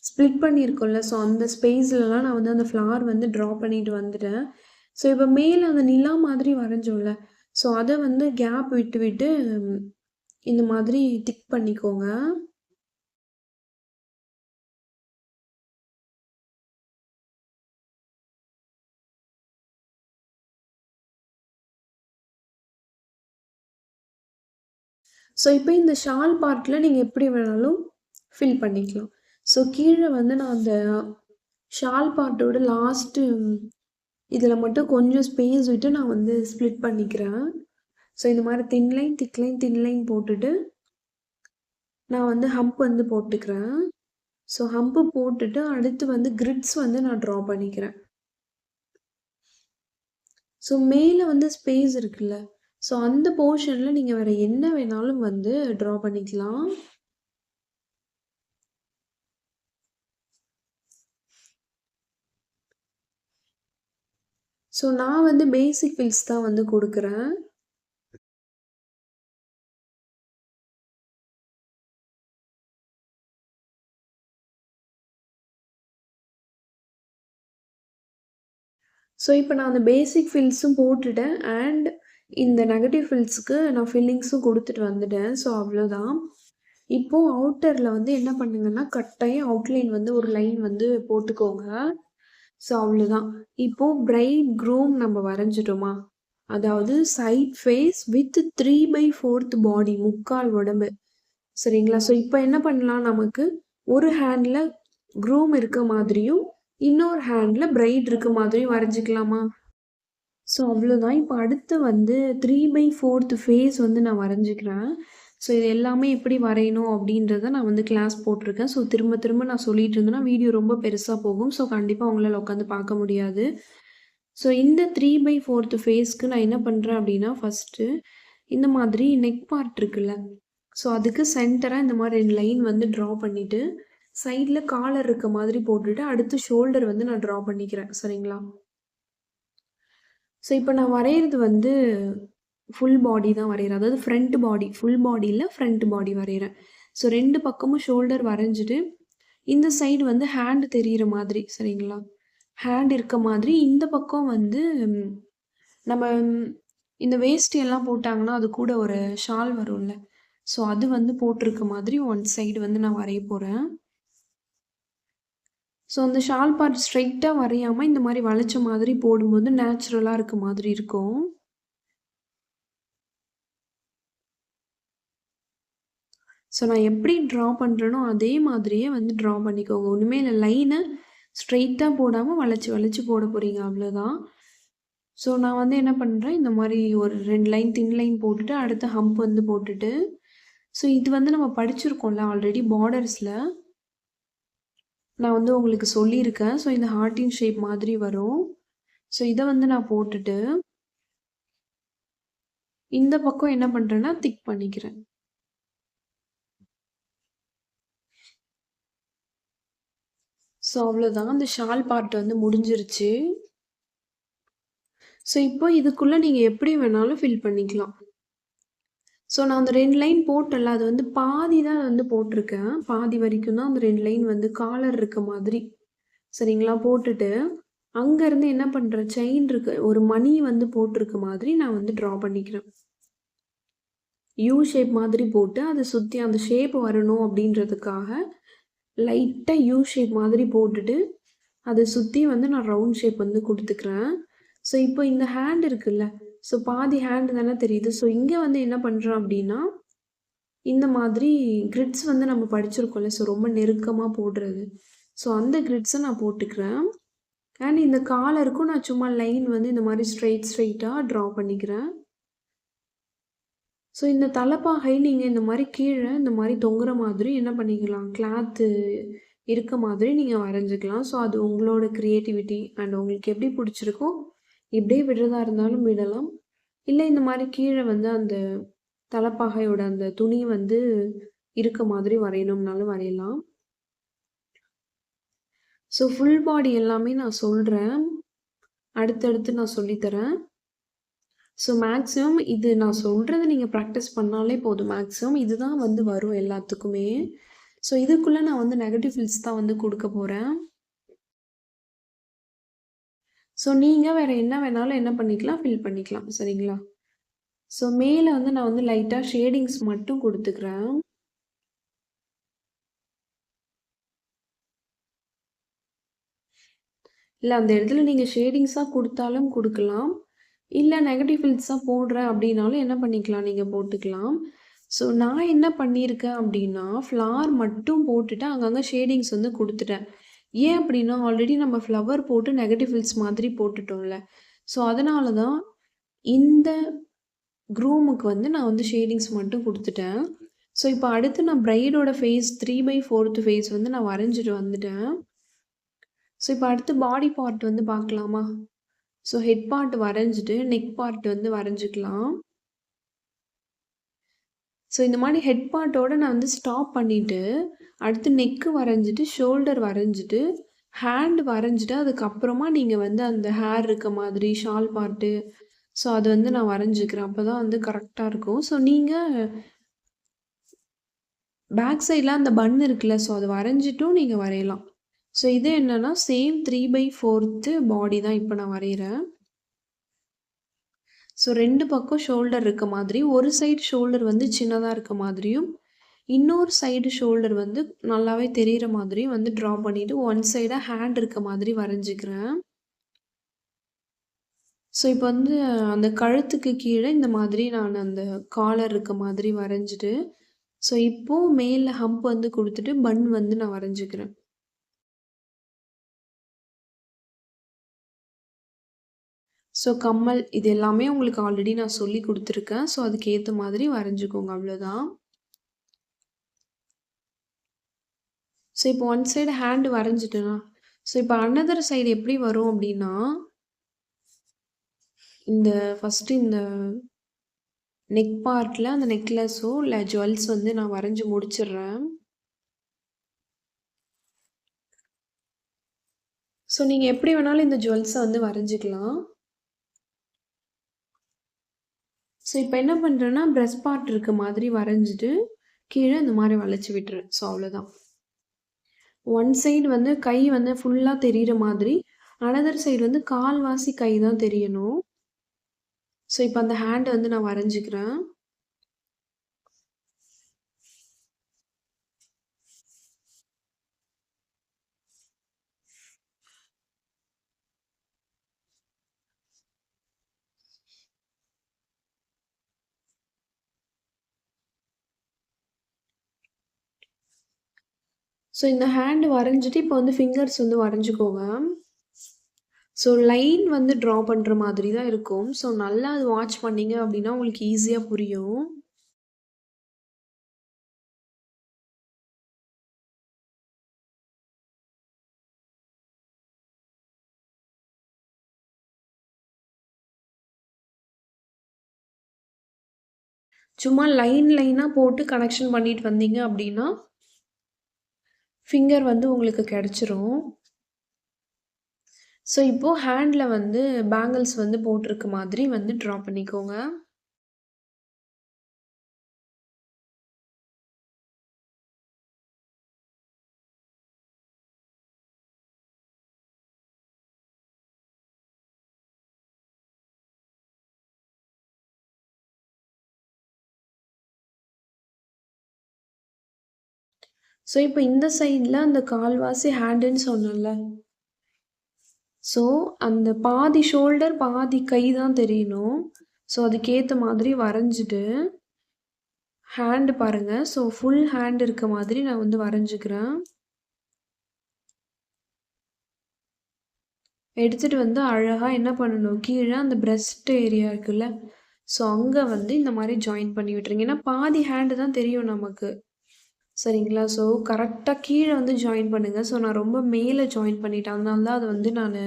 ஸ்ப்ளிட் பண்ணியிருக்கோம்ல, ஸோ அந்த ஸ்பேஸ்லலாம் நான் வந்து அந்த ஃப்ளவர் வந்து ட்ரா பண்ணிட்டு வந்துட்டேன். ஸோ இப்ப மேல அந்த நிலா மாதிரி வரைஞ்சோம்ல, ஸோ அத வந்து கேப் விட்டு விட்டு இந்த மாதிரி டிக் பண்ணிக்கோங்க. ஸோ இப்போ இந்த ஷால் பார்ட்ல நீங்க எப்படி வேணாலும் ஃபில் பண்ணிக்கலாம். ஸோ கீழ வந்து நான் அந்த ஷால் பார்ட்டோட லாஸ்ட்டு இதில மட்டும் கொஞ்சம் ஸ்பேஸ் விட்டு நான் வந்து ஸ்ப்ளிட் பண்ணிக்கிறேன். ஸோ இந்த மாரி thin line, thick line, thin line போட்டுட்டு நான் வந்து ஹம்ப் வந்து போட்டுக்கிறேன். ஸோ ஹம்ப் போட்டுட்டு அடுத்து வந்து கிரிட்ஸ் வந்து நான் ட்ரா பண்ணிக்கிறேன். ஸோ மேல வந்து ஸ்பேஸ் இருக்குல்ல, ஸோ அந்த போர்ஷன்ல நீங்க வேற என்ன வேணாலும் வந்து ட்ரா பண்ணிக்கலாம். ஸோ நான் வந்து பேசிக் ஃபில்ஸ் தான் வந்து குடுக்குறேன். ஸோ இப்போ நான் அந்த பேசிக் ஃபில்ஸும் போட்டுட்டேன். அண்ட் இந்த நெகட்டிவ் ஃபில்ஸ்க்கு நான் ஃபில்லிங்ஸும் குடுத்துட்டு வந்துட்டேன். ஸோ அவ்வளோதான். இப்போ அவுட்டர்ல வந்து என்ன பண்ணுங்கன்னா, கட்டாயம் அவுட்லைன் வந்து ஒரு லைன் வந்து போட்டுக்கோங்க. ஸோ அவ்வளோதான். இப்போ பிரைட் க்ரூம் நம்ம வரைஞ்சிட்டோமா? அதாவது சைட் ஃபேஸ் வித் 3/4 பாடி, முக்கால் உடம்பு. சரிங்களா? ஸோ இப்போ என்ன பண்ணலாம், நமக்கு ஒரு ஹேண்ட்ல க்ரூம் இருக்க மாதிரியும், இன்னொரு ஹேண்ட்ல பிரைட் இருக்க மாதிரியும் வரைஞ்சிக்கலாமா? ஸோ அவ்வளோதான். இப்போ அடுத்து வந்து 3/4 ஃபேஸ் வந்து நான் வரைஞ்சிக்கிறேன். ஸோ இது எல்லாமே எப்படி வரையணும் அப்படின்றத நான் வந்து கிளாஸ் போட்டிருக்கேன். ஸோ திரும்ப திரும்ப நான் சொல்லிட்டு இருந்தேன்னா வீடியோ ரொம்ப பெருசா போகும். ஸோ கண்டிப்பா உங்களால உட்காந்து பார்க்க முடியாது. ஸோ இந்த 3/4 ஃபேஸ்க்கு நான் என்ன பண்றேன் அப்படின்னா, ஃபர்ஸ்ட்டு இந்த மாதிரி நெக் பார்ட் இருக்குல்ல, ஸோ அதுக்கு சென்டரா இந்த மாரி 2 லைன் வந்து ட்ரா பண்ணிட்டு, சைட்ல காலர் இருக்க மாதிரி போட்டுட்டு, அடுத்து ஷோல்டர் வந்து நான் ட்ரா பண்ணிக்கிறேன். சரிங்களா? ஸோ இப்போ நான் வரையறது வந்து ஃபுல் பாடி தான் வரைகிறேன். அதாவது ஃப்ரண்ட் பாடி, ஃபுல் பாடி இல்ல, ஃப்ரண்ட் பாடி வரைகிறேன். ஸோ 2 பக்கமும் ஷோல்டர் வரைஞ்சிட்டு, இந்த சைடு வந்து ஹேண்ட் தெரியிற மாதிரி, சரிங்களா? ஹேண்ட் இருக்க மாதிரி இந்த பக்கம் வந்து நம்ம இந்த வேஷ்டி எல்லாம் போட்டாங்கன்னா, அது கூட ஒரு ஷால் வரும்ல, ஸோ அது வந்து போட்டிருக்க மாதிரி ஒன் சைடு வந்து நான் வரைய போறேன். ஸோ அந்த ஷால் பார்ட் ஸ்ட்ரெயிட்டா வரையாம இந்த மாரி வளைச்ச மாதிரி போடும்போது நேச்சுரலா இருக்க மாதிரி இருக்கும். ஸோ நான் எப்படி ட்ரா பண்ணுறேனோ அதே மாதிரியே வந்து ட்ரா பண்ணிக்கோங்க. ஒண்ணுமே இல்ல, லைனை ஸ்ட்ரெயிட்டா போடாம வளைச்சு வளைச்சு போட போறீங்க, அவ்வளோதான். ஸோ நான் வந்து என்ன பண்றேன், இந்த மாரி ஒரு 2 லைன் தின் லைன் போட்டுட்டு, அடுத்து ஹம்ப் வந்து போட்டுட்டு, ஸோ இது வந்து நம்ம படிச்சிருக்கோம்ல ஆல்ரெடி பார்டர்ஸ்ல. நான் வந்து உங்களுக்கு சொல்லியிருக்கேன். ஸோ இந்த ஹார்ட்டின் ஷேப் மாதிரி வரும். ஸோ இத வந்து நான் போட்டுட்டு, இந்த பக்கம் என்ன பண்றேன்னா, திக் பண்ணிக்கிறேன். ஸோ அவ்வளோதான். அந்த ஷால் பார்ட் வந்து முடிஞ்சிருச்சு. ஸோ இப்போ இதுக்குள்ள நீங்க எப்படி வேணாலும் ஃபில் பண்ணிக்கலாம். ஸோ நான் அந்த 2 லைன் போட்டேன்ல, அது வந்து பாதி தான் வந்து போட்டிருக்கேன். பாதி வரைக்கும் தான் அந்த 2 லைன் வந்து காலர் இருக்க மாதிரி. சரிங்களா? போட்டுட்டு, அங்கருந்து என்ன பண்றேன், செயின் இருக்கு. ஒரு மணி வந்து போட்டிருக்க மாதிரி நான் வந்து ட்ரா பண்ணிக்கிறேன். யூ ஷேப் மாதிரி போட்டு, அத சுத்தி அந்த ஷேப் வரணும் அப்படின்றதுக்காக, லைட்டா யூ ஷேப் மாதிரி போட்டுட்டு, அத சுத்தி வந்து நான் ரவுண்ட் ஷேப் வந்து குடுத்துக்கிறேன். ஸோ இப்போ இந்த ஹேண்ட் இருக்குல்ல, ஸோ பாதி ஹேண்ட் தானே தெரியுது. ஸோ இங்க வந்து என்ன பண்றேன் அப்படின்னா, இந்த மாதிரி கிரிட்ஸ் வந்து நம்ம படிச்சிருக்கோம்ல, ஸோ ரொம்ப நெருக்கமா போடுறது. ஸோ அந்த கிரிட்ஸை நான் போட்டுக்கிறேன். அண்ட் இந்த காலருக்கும் நான் சும்மா லைன் வந்து இந்த மாதிரி ஸ்ட்ரெயிட்டா ட்ரா பண்ணிக்கிறேன். ஸோ இந்த தலைப்பாகை நீங்க இந்த மாதிரி கீழே இந்த மாதிரி தொங்குற மாதிரி என்ன பண்ணிக்கலாம், கிளாத்து இருக்க மாதிரி நீங்க வரைஞ்சிக்கலாம். ஸோ அது உங்களோட கிரியேட்டிவிட்டி அண்ட் உங்களுக்கு எப்படி பிடிச்சிருக்கோ இப்படியே விடுறதா இருந்தாலும் விடலாம். இல்ல இந்த மாரி கீழ வந்து அந்த தலப்பாகையோட அந்த துணி வந்து இருக்க மாதிரி வரையணும்னாலும் வரையலாம். ஸோ ஃபுல் பாடி எல்லாமே நான் சொல்றேன். அடுத்தடுத்து நான் சொல்லி தரேன். ஸோ மேக்ஸிமம் இது நான் சொல்றத நீங்க பிராக்டிஸ் பண்ணாலே போதும். மேக்ஸிமம் இதுதான் வந்து வரும் எல்லாத்துக்குமே. ஸோ இதுக்குள்ள நான் வந்து நெகட்டிவ் ஃபில்ஸ் தான் வந்து குடுக்க போறேன். ஸோ நீங்க வேற என்ன வேணாலும் என்ன பண்ணிக்கலாம், ஃபில் பண்ணிக்கலாம். சரிங்களா? ஸோ மேல வந்து நான் வந்து லைட்டா ஷேடிங்ஸ் மட்டும் குடுத்துக்கிறேன். இல்ல அந்த இடத்துல நீங்க ஷேடிங்ஸா குடுத்தாலும் குடுக்கலாம். இல்ல நெகட்டிவ் ஃபில்ஸ் தான் போடுறேன் அப்டின்னாலும் என்ன பண்ணிக்கலாம், நீங்க போட்டுக்கலாம். ஸோ நான் என்ன பண்ணியிருக்கேன் அப்டின்னா, ஃப்ளார் மட்டும் போட்டுட்டு அங்கங்க ஷேடிங்ஸ் வந்து குடுத்துட்டேன். ஏன் அப்டின்னா, ஆல்ரெடி நம்ம ஃப்ளவர் போட்டு நெகட்டிவ் ஃபில்ஸ் மாதிரி போட்டுட்டோம்ல. ஸோ அதனால தான் இந்த க்ரூமுக்கு வந்து நான் வந்து ஷேடிங்ஸ் மட்டும் குடுத்துட்டேன். ஸோ இப்ப அடுத்து நான் பிரைடோட ஃபேஸ் 3/4 ஃபேஸ் வந்து நான் வரைஞ்சுட்டு வந்துட்டேன். ஸோ இப்ப அடுத்து பாடி பார்ட் வந்து பார்க்கலாமா? ஸோ ஹெட் பார்ட் வரைஞ்சிட்டு, நெக் பார்ட் வந்து வரைஞ்சுக்கலாம். ஸோ இந்த மாரி ஹெட் பார்ட்டோட நான் வந்து ஸ்டாப் பண்ணிட்டு, அடுத்து நெக்கு வரைஞ்சிட்டு, ஷோல்டர் வரைஞ்சிட்டு, ஹேண்ட் வரைஞ்சிட்டு, அதுக்கப்புறமா நீங்க வந்து அந்த ஹேர் இருக்க மாதிரி ஷால் பார்ட்டு, ஸோ அது வந்து நான் வரைஞ்சுக்கிறேன். அப்பதான் வந்து கரெக்ட்டா இருக்கும். ஸோ நீங்க பேக் சைட்ல அந்த பன் இருக்குல்ல, ஸோ அத வரைஞ்சிட்டும் நீங்க வரையலாம். ஸோ இது என்னன்னா, சேம் 3/4 பாடி தான் இப்ப நான் வரையிறேன். ஸோ 2 பக்கம் ஷோல்டர் இருக்க மாதிரி, ஒரு சைடு ஷோல்டர் வந்து சின்னதா இருக்க மாதிரியும், இன்னொரு சைடு ஷோல்டர் வந்து நல்லாவே தெரியிற மாதிரியும் வந்து ட்ரா பண்ணிட்டு, ஒன் சைடா ஹேண்ட் இருக்க மாதிரி வரைஞ்சுக்கிறேன். ஸோ இப்போ வந்து அந்த கழுத்துக்கு கீழ இந்த மாதிரி நான் அந்த காலர் இருக்க மாதிரி வரைஞ்சுட்டு, ஸோ இப்போ மேல ஹம்ப் வந்து குடுத்துட்டு, பன் வந்து நான் வரைஞ்சுக்கிறேன். ஸோ கம்மல் இது எல்லாமே உங்களுக்கு ஆல்ரெடி நான் சொல்லிக் குடுத்துருக்கேன். ஸோ அதுக்கு ஏத்த மாதிரி வரைஞ்சுக்கோங்க அவ்வளோதான். ஸோ இப்போ ஒன் சைடு ஹேண்ட் வரைஞ்சுட்டேனா, ஸோ இப்போ அனதர் சைடு எப்படி வரும் அப்படின்னா, இந்த ஃபர்ஸ்ட்டு இந்த நெக் பார்ட்ல அந்த நெக்லஸோ இல்ல ஜுவல்ஸ் வந்து நான் வரைஞ்சு முடிச்சிடுறேன். ஸோ நீங்க எப்படி வேணாலும் இந்த ஜுவல்ஸ வந்து வரைஞ்சுக்கலாம். ஸோ இப்போ என்ன பண்றேன்னா, பிரஸ்ட் பார்ட் இருக்க மாதிரி வரைஞ்சுட்டு, கீழ இந்த மாரி வளைச்சு விட்டுறேன். ஸோ அவ்வளோதான். ஒன் சைடு வந்து கை வந்து ஃபுல்லா தெரியிற மாதிரி, அனதர் சைடு வந்து கால்வாசி கை தான் தெரியணும். ஸோ இப்போ அந்த ஹேண்ட் வந்து நான் வரைஞ்சுக்கிறேன். ஸோ இந்த ஹேண்ட் வரைஞ்சிட்டு, இப்போ வந்து ஃபிங்கர்ஸ் வந்து வரைஞ்சுக்கோங்க. ஸோ லைன் வந்து ட்ரா பண்ற மாதிரி தான் இருக்கும். ஸோ நல்லா அது வாட்ச் பண்ணீங்க அப்படின்னா, உங்களுக்கு ஈஸியா புரியும். சும்மா லைனா போட்டு கனெக்ஷன் பண்ணிட்டு வந்தீங்க அப்படின்னா, ஃபிங்கர் வந்து உங்களுக்கு கிடைச்சிரும். ஸோ இப்போ ஹேண்ட்ல வந்து பேங்கிள்ஸ் வந்து போட்டிருக்க மாதிரி வந்து ட்ரா பண்ணிக்கோங்க. ஸோ இப்போ இந்த சைட்ல அந்த கால்வாசி ஹேண்டுன்னு சொன்னேன்ல. ஸோ அந்த பாதி ஷோல்டர், பாதி கை தான் தெரியணும். ஸோ அதுக்கேத்த மாதிரி வரைஞ்சிட்டு, ஹேண்ட் பாருங்க. ஸோ ஃபுல் ஹேண்ட் இருக்க மாதிரி நான் வந்து வரைஞ்சுக்கிறேன். எடுத்துட்டு வந்து அழகா என்ன பண்ணணும், கீழ அந்த பிரஸ்ட் ஏரியா இருக்குல்ல, ஸோ அங்க வந்து இந்த மாரி ஜாயின் பண்ணி விட்டுருங்க. ஏன்னா பாதி ஹேண்ட் தான் தெரியும் நமக்கு. சரிங்களா? ஸோ கரெக்ட்டா கீழ வந்து ஜாயின் பண்ணுங்க. ஸோ நான் ரொம்ப மேல ஜாயின் பண்ணிட்டேன். அதனால தான் அத வந்து நானு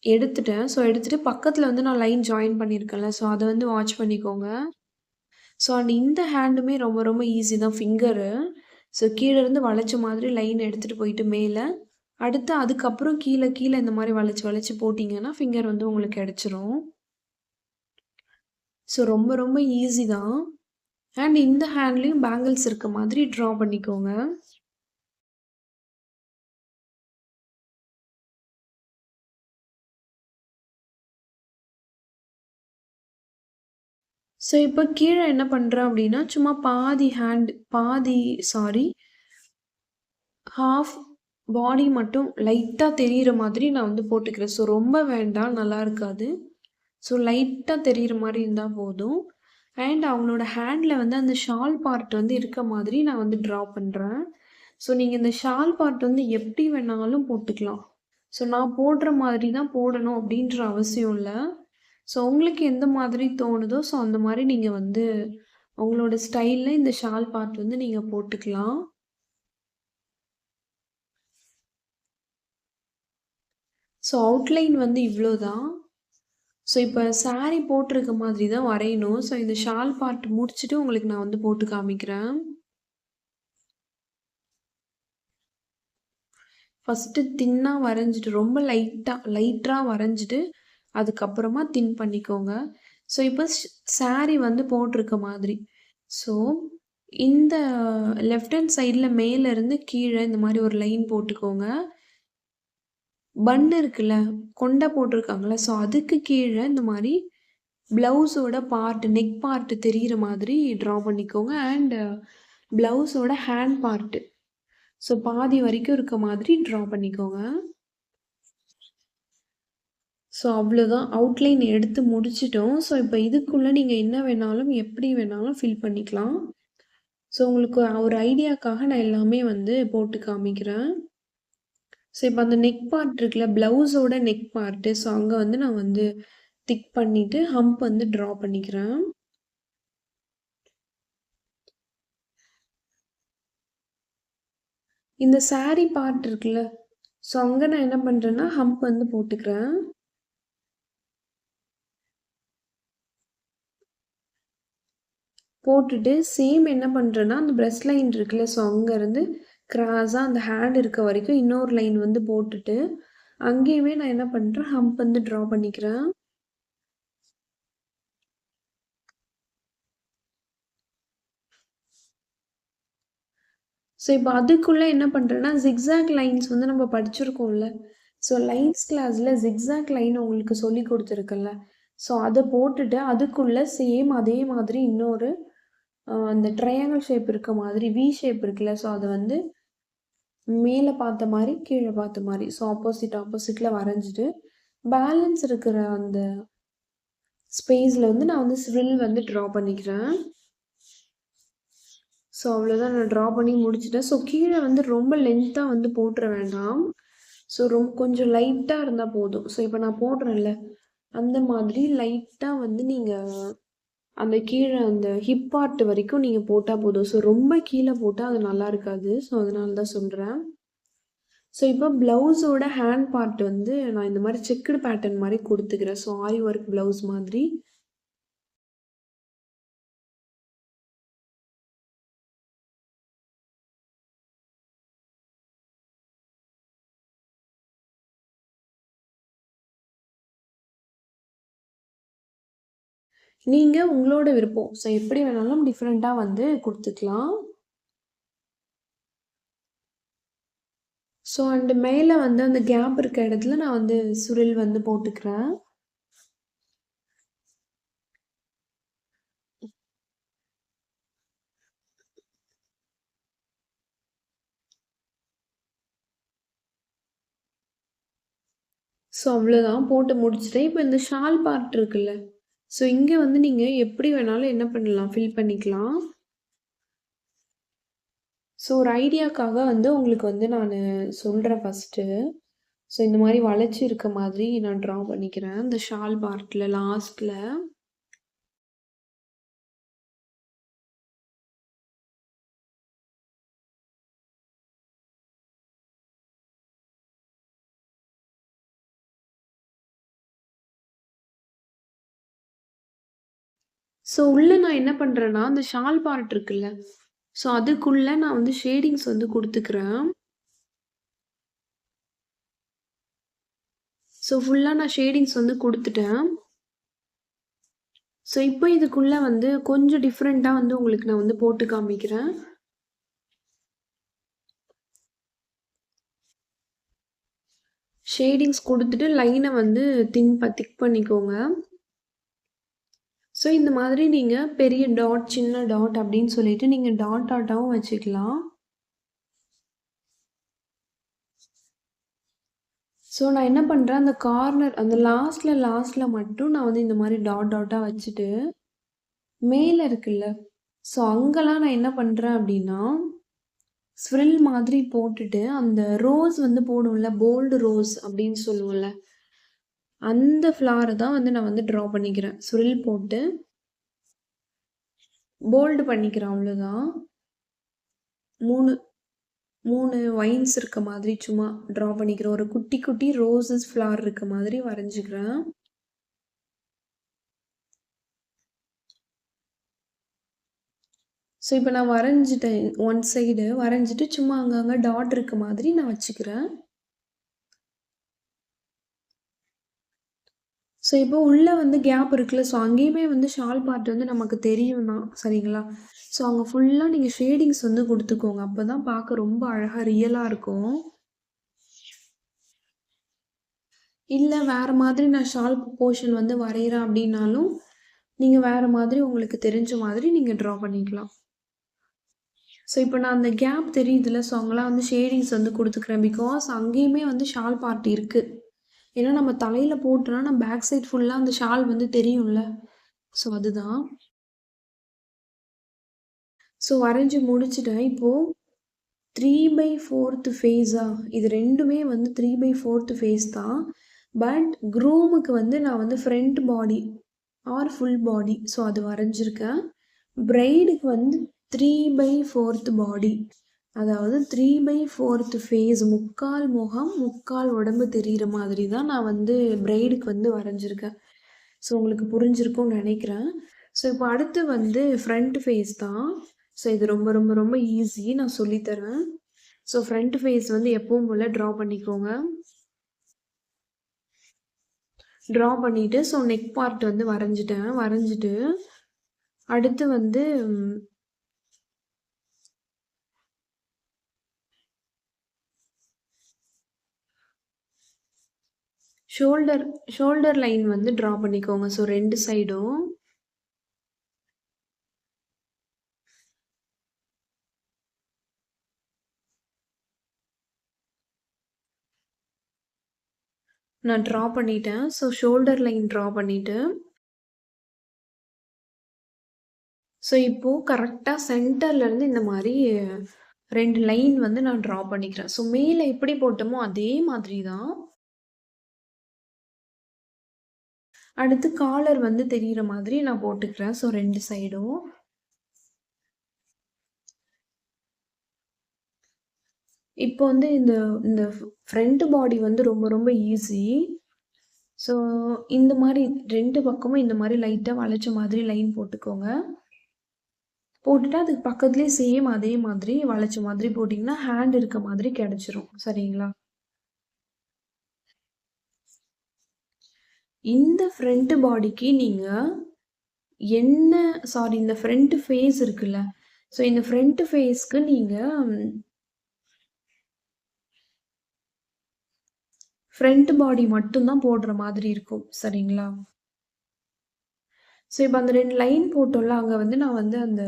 எடுத்துட்டேன். ஸோ எடுத்துட்டு பக்கத்துல வந்து நான் லைன் ஜாயின் பண்ணியிருக்கேன்ல, ஸோ அத வந்து வாட்ச் பண்ணிக்கோங்க. ஸோ அண்ட் இந்த ஹேண்டுமே ரொம்ப ரொம்ப ஈஸி தான் ஃபிங்கரு. ஸோ கீழ இருந்து வளைச்ச மாதிரி லைன் எடுத்துட்டு போயிட்டு மேல, அடுத்து அதுக்கப்புறம் கீழ கீழ இந்த மாரி வளைச்சு வளைச்சு போட்டீங்கன்னா, ஃபிங்கர் வந்து உங்களுக்கு கிடைச்சிரும். ஸோ ரொம்ப ரொம்ப ஈஸி தான். அண்ட் இந்த ஹேண்ட்லயும் பேங்கிள்ஸ் இருக்க மாதிரி ட்ரா பண்ணிக்கோங்க. ஸோ இப்போ கீழ என்ன பண்றேன் அப்டின்னா, சும்மா பாதி ஹேண்ட் பாதி சாரி ஹாஃப் பாடி மட்டும் லைட்டா தெரியிற மாதிரி நான் வந்து போட்டுக்கிறேன். ஸோ ரொம்ப வேண்டாம், நல்லா இருக்காது. ஸோ லைட்டா தெரியிற மாரி இருந்தா போதும். அண்ட் அவங்களோட ஹேண்ட்ல வந்து அந்த ஷால் பார்ட் வந்து இருக்க மாதிரி நான் வந்து ட்ரா பண்றேன். ஸோ நீங்க இந்த ஷால் பார்ட் வந்து எப்படி வேணாலும் போட்டுக்கலாம். ஸோ நான் போடுற மாதிரி தான் போடணும் அப்படின்ற அவசியம் இல்ல. ஸோ உங்களுக்கு எந்த மாதிரி தோணுதோ, ஸோ அந்த மாரி நீங்க வந்து உங்களோட ஸ்டைல்ல இந்த ஷால் பார்ட் வந்து நீங்க போட்டுக்கலாம். ஸோ அவுட்லைன் வந்து இவ்ளோ தான். ஸோ இப்ப சாரி போட்டிருக்க மாதிரி தான் வரையணும். ஸோ இந்த ஷால் பார்ட் முடிச்சுட்டு உங்களுக்கு நான் வந்து போட்டு காமிக்கிறேன். ஃபர்ஸ்ட்டு தின்னா வரைஞ்சிட்டு ரொம்ப லைட்டா வரைஞ்சிட்டு, அதுக்கப்புறமா தின் பண்ணிக்கோங்க. ஸோ இப்போ சாரி வந்து போட்டிருக்க மாதிரி. ஸோ இந்த லெஃப்ட் ஹேண்ட் சைட்ல மேல இருந்து கீழ இந்த மாரி ஒரு லைன் போட்டுக்கோங்க. பன் இருக்குல்ல, கொண்ட போட்டிருக்காங்கல்ல, ஸோ அதுக்கு கீழ இந்த மாரி ப்ளவுஸோட பார்ட், நெக் பார்ட் தெரியிற மாதிரி ட்ரா பண்ணிக்கோங்க. அண்ட் ப்ளவுஸோட ஹேண்ட் பார்ட். ஸோ பாதி வரைக்கும் இருக்க மாதிரி ட்ரா பண்ணிக்கோங்க. ஸோ அவ்வளோதான். அவுட்லைன் எடுத்து முடிச்சுட்டோம். ஸோ இப்போ இதுக்குள்ள நீங்க என்ன வேணாலும், எப்படி வேணாலும் ஃபில் பண்ணிக்கலாம். ஸோ உங்களுக்கு ஒரு ஐடியாக்காக நான் எல்லாமே வந்து போட்டு காமிக்கிறேன். ஸோ இப்போ அந்த நெக் பார்ட் இருக்குல்ல, ப்ளவுஸோட நெக் பார்ட்டு. ஸோ அங்க வந்து நான் வந்து டிக் பண்ணிட்டு, ஹம்ப் வந்து ட்ரா பண்ணிக்கிறேன். இந்த சாரி பார்ட் இருக்குல்ல, ஸோ அங்க நான் என்ன பண்றேன்னா, ஹம்ப் வந்து போட்டுக்கிறேன். போட்டுட்டு சேம் என்ன பண்றேன்னா, அந்த பிரஸ்ட் லைன் இருக்குல்ல, ஸோ அங்கருந்து கிராஸா அந்த ஹேண்ட் இருக்க வரைக்கும் இன்னொரு லைன் வந்து போட்டுட்டு, அங்கேயுமே நான் என்ன பண்றேன், ஹம்ப் வந்து ட்ரா பண்ணிக்கிறேன். ஸோ இப்போ அதுக்குள்ள என்ன பண்றேன்னா, ஜிக்ஸாக் லைன்ஸ் வந்து நம்ம படிச்சிருக்கோம்ல. ஸோ லைன்ஸ் கிளாஸ்ல ஜிக்ஸாக் லைன் உங்களுக்கு சொல்லிக் குடுத்துருக்கேன்ல. ஸோ அத போட்டுட்டு அதுக்குள்ள சேம் அதே மாதிரி இன்னொரு அந்த ட்ரையாங்கிள் ஷேப் இருக்க மாதிரி வி ஷேப் இருக்குல்ல. ஸோ அத வந்து மேல பார்த்த மாரி, கீழ பார்த்த மாரி. ஸோ ஆப்போசிட்ல வரைஞ்சுட்டு, பேலன்ஸ் இருக்கிற அந்த ஸ்பேஸ்ல வந்து நான் வந்து ஸ்வில் வந்து ட்ரா பண்ணிக்கிறேன். ஸோ அவ்வளோதான் நான் ட்ரா பண்ணி முடிச்சுட்டேன். ஸோ கீழ வந்து ரொம்ப லென்த்தா வந்து போட்டுற வேண்டாம். ஸோ கொஞ்சம் லைட்டா இருந்தா போதும். ஸோ இப்போ நான் போடுறேன்ல, அந்த மாதிரி லைட்டா வந்து நீங்க அந்த கீழ அந்த ஹிப் பார்ட் வரைக்கும் நீங்க போட்டா போதும். ஸோ ரொம்ப கீழ போட்டா அது நல்லா இருக்காது. ஸோ அதனால தான் சொல்றேன். ஸோ இப்போ ப்ளவுஸோட ஹேண்ட் பார்ட் வந்து நான் இந்த மாரி செக்குடு பேட்டர்ன் மாரி குடுத்துக்கிறேன். ஸோ ஆரி ஒர்க் ப்ளவுஸ் மாதிரி. நீங்க உங்களோட விருப்பம். ஸோ எப்படி வேணாலும் டிஃபரெண்ட்டா வந்து குடுத்துக்கலாம். ஸோ அண்ட் மேல வந்து அந்த கேப் இருக்க இடத்துல நான் வந்து சுரில் வந்து போட்டுக்கிறேன். ஸோ அவ்வளோதான் போட்டு முடிச்சுட்டேன். இப்போ இந்த ஷால் பார்ட் இருக்குல்ல. ஸோ இங்க வந்து நீங்க எப்படி வேணாலும் என்ன பண்ணலாம், ஃபில் பண்ணிக்கலாம். ஸோ ஒரு ஐடியாக்காக வந்து உங்களுக்கு வந்து நானு சொல்றேன் ஃபர்ஸ்ட்டு. ஸோ இந்த மாரி வளைச்சு இருக்க மாதிரி நான் ட்ரா பண்ணிக்கிறேன். இந்த ஷால் பார்ட்ல லாஸ்ட்ல. ஸோ உள்ள நான் என்ன பண்றேன்னா, அந்த ஷால் பார்ட் இருக்குல்ல, ஸோ அதுக்குள்ள நான் வந்து ஷேடிங்ஸ் வந்து குடுத்துக்கிறேன். ஸோ ஃபுல்லா நான் ஷேடிங்ஸ் வந்து குடுத்துட்டேன். ஸோ இப்போ இதுக்குள்ள வந்து கொஞ்சம் டிஃபரெண்ட்டா வந்து உங்களுக்கு நான் வந்து போட்டு காமிக்கிறேன். ஷேடிங்ஸ் குடுத்துட்டு லைன வந்து திக் பண்ணிக்கோங்க. ஸோ இந்த மாதிரி நீங்க பெரிய டாட், சின்ன டாட் அப்படின்னு சொல்லிட்டு நீங்க டாட் டாட்டாவும் வச்சுக்கலாம். ஸோ நான் என்ன பண்றேன், அந்த கார்னர் அந்த லாஸ்ட்ல மட்டும் நான் வந்து இந்த மாரி டாட் டாட்டா வச்சுட்டு, மேல இருக்குல்ல, ஸோ அங்கலாம் நான் என்ன பண்றேன் அப்படின்னா, ஸ்ப்ரில் மாதிரி போட்டுட்டு, அந்த ரோஸ் வந்து போடுவோம்ல, போல்டு ரோஸ் அப்படின்னு சொல்லுவோம்ல, அந்த ஃப்ளார தான் வந்து நான் வந்து ட்ரா பண்ணிக்கிறேன். ஸ்ப்ரில் போட்டு போல்டு பண்ணிக்கிறேன் அவ்வளோதான். 3 வைன்ஸ் இருக்க மாதிரி சும்மா ட்ரா பண்ணிக்கிறேன். ஒரு குட்டி குட்டி ரோசஸ் ஃப்ளவர் இருக்க மாதிரி வரைஞ்சுக்கிறேன். ஸோ இப்போ நான் வரைஞ்சிட்டேன். ஒன் சைடு வரைஞ்சிட்டு சும்மா அங்கங்க டாட் இருக்க மாதிரி நான் வச்சுக்கிறேன். ஸோ இப்போ உள்ள வந்து கேப் இருக்குல்ல, ஸோ அங்கேயுமே வந்து ஷால் பார்ட் வந்து நமக்கு தெரியும் தான். சரிங்களா? ஸோ அங்க ஃபுல்லா நீங்க ஷேடிங்ஸ் வந்து குடுத்துக்கோங்க. அப்பதான் பார்க்க ரொம்ப அழகா ரியலா இருக்கும். இல்ல வேற மாதிரி நான் ஷால் போர்ஷன் வந்து வரையிறேன் அப்படின்னாலும், நீங்க வேற மாதிரி உங்களுக்கு தெரிஞ்ச மாதிரி நீங்க ட்ரா பண்ணிக்கலாம். ஸோ இப்போ நான் அந்த கேப் தெரியுதுல்ல, ஸோ அங்கலாம் வந்து ஷேடிங்ஸ் வந்து குடுத்துக்கிறேன். பிகாஸ் அங்கேயுமே வந்து ஷால் பார்ட் இருக்கு. ஏன்னா நம்ம தலையில போட்டோம்னா, நம்ம பேக் சைட் ஃபுல்லா அந்த ஷால் வந்து தெரியும்ல. ஸோ அதுதான். ஸோ வரைஞ்சு முடிச்சுட்டேன். இப்போ 3/4 ஃபேஸா இது 2மே வந்து 3/4 ஃபேஸ் தான். பட் க்ரூமுக்கு வந்து நான் வந்து front body or full body so அது வரைஞ்சிருக்கேன். பிரைடுக்கு வந்து 3/4 பாடி அதாவது 3/4 ஃபேஸ் முக்கால் முகம் முக்கால் உடம்பு தெரிகிற மாதிரி தான் நான் வந்து பிரைடுக்கு வந்து வரைஞ்சிருக்கேன். ஸோ உங்களுக்கு புரிஞ்சிருக்கும்னு நினைக்கிறேன். ஸோ இப்போ அடுத்து வந்து ஃப்ரண்ட் ஃபேஸ் தான். ஸோ இது ரொம்ப ரொம்ப ரொம்ப ஈஸி, நான் சொல்லித்தரேன். ஸோ ஃப்ரண்ட் ஃபேஸ் வந்து எப்பவும் போல் ட்ரா பண்ணிக்கோங்க. ட்ரா பண்ணிவிட்டு ஸோ நெக் பார்ட் வந்து வரைஞ்சிட்டேன். வரைஞ்சிட்டு அடுத்து வந்து ஷோல்டர் லைன் வந்து ட்ரா பண்ணிக்கோங்க. ஸோ 2 சைடும். நான் ட்ரா பண்ணிட்டேன். ஸோ ஷோல்டர் லைன் ட்ரா பண்ணிட்டு ஸோ இப்போது கரெக்டாக சென்டர்லேருந்து இந்த மாதிரி 2 லைன் வந்து நான் ட்ரா பண்ணிக்கிறேன். ஸோ மேலே எப்படி போட்டோமோ அதே மாதிரி தான். அடுத்து காலர் வந்து தெரிகிற மாதிரி நான் போட்டுக்கிறேன். ஸோ 2 சைடும். இப்போ வந்து இந்த இந்த ஃப்ரண்ட் பாடி வந்து ரொம்ப ரொம்ப ஈஸி. ஸோ இந்த மாதிரி 2 பக்கமும் இந்த மாதிரி லைட்டாக வளைச்ச மாதிரி லைன் போட்டுக்கோங்க. போட்டுட்டு அதுக்கு பக்கத்துலேயே சேம் அதே மாதிரி வளைச்ச மாதிரி போட்டிங்கன்னா ஹேண்ட் இருக்க மாதிரி கிடச்சிரும். சரிங்களா? இந்த ஃப்ரண்ட் பாடிக்கு நீங்கள் என்ன இந்த ஃப்ரண்ட் ஃபேஸ் இருக்குல்ல, ஸோ இந்த ஃப்ரண்ட் ஃபேஸ்க்கு நீங்கள் ஃப்ரண்ட் பாடி மட்டும்தான் போடுற மாதிரி இருக்கும். சரிங்களா? ஸோ இப்போ அந்த 2 லைன் போட்டோம்ல, அங்கே வந்து நான் வந்து அந்த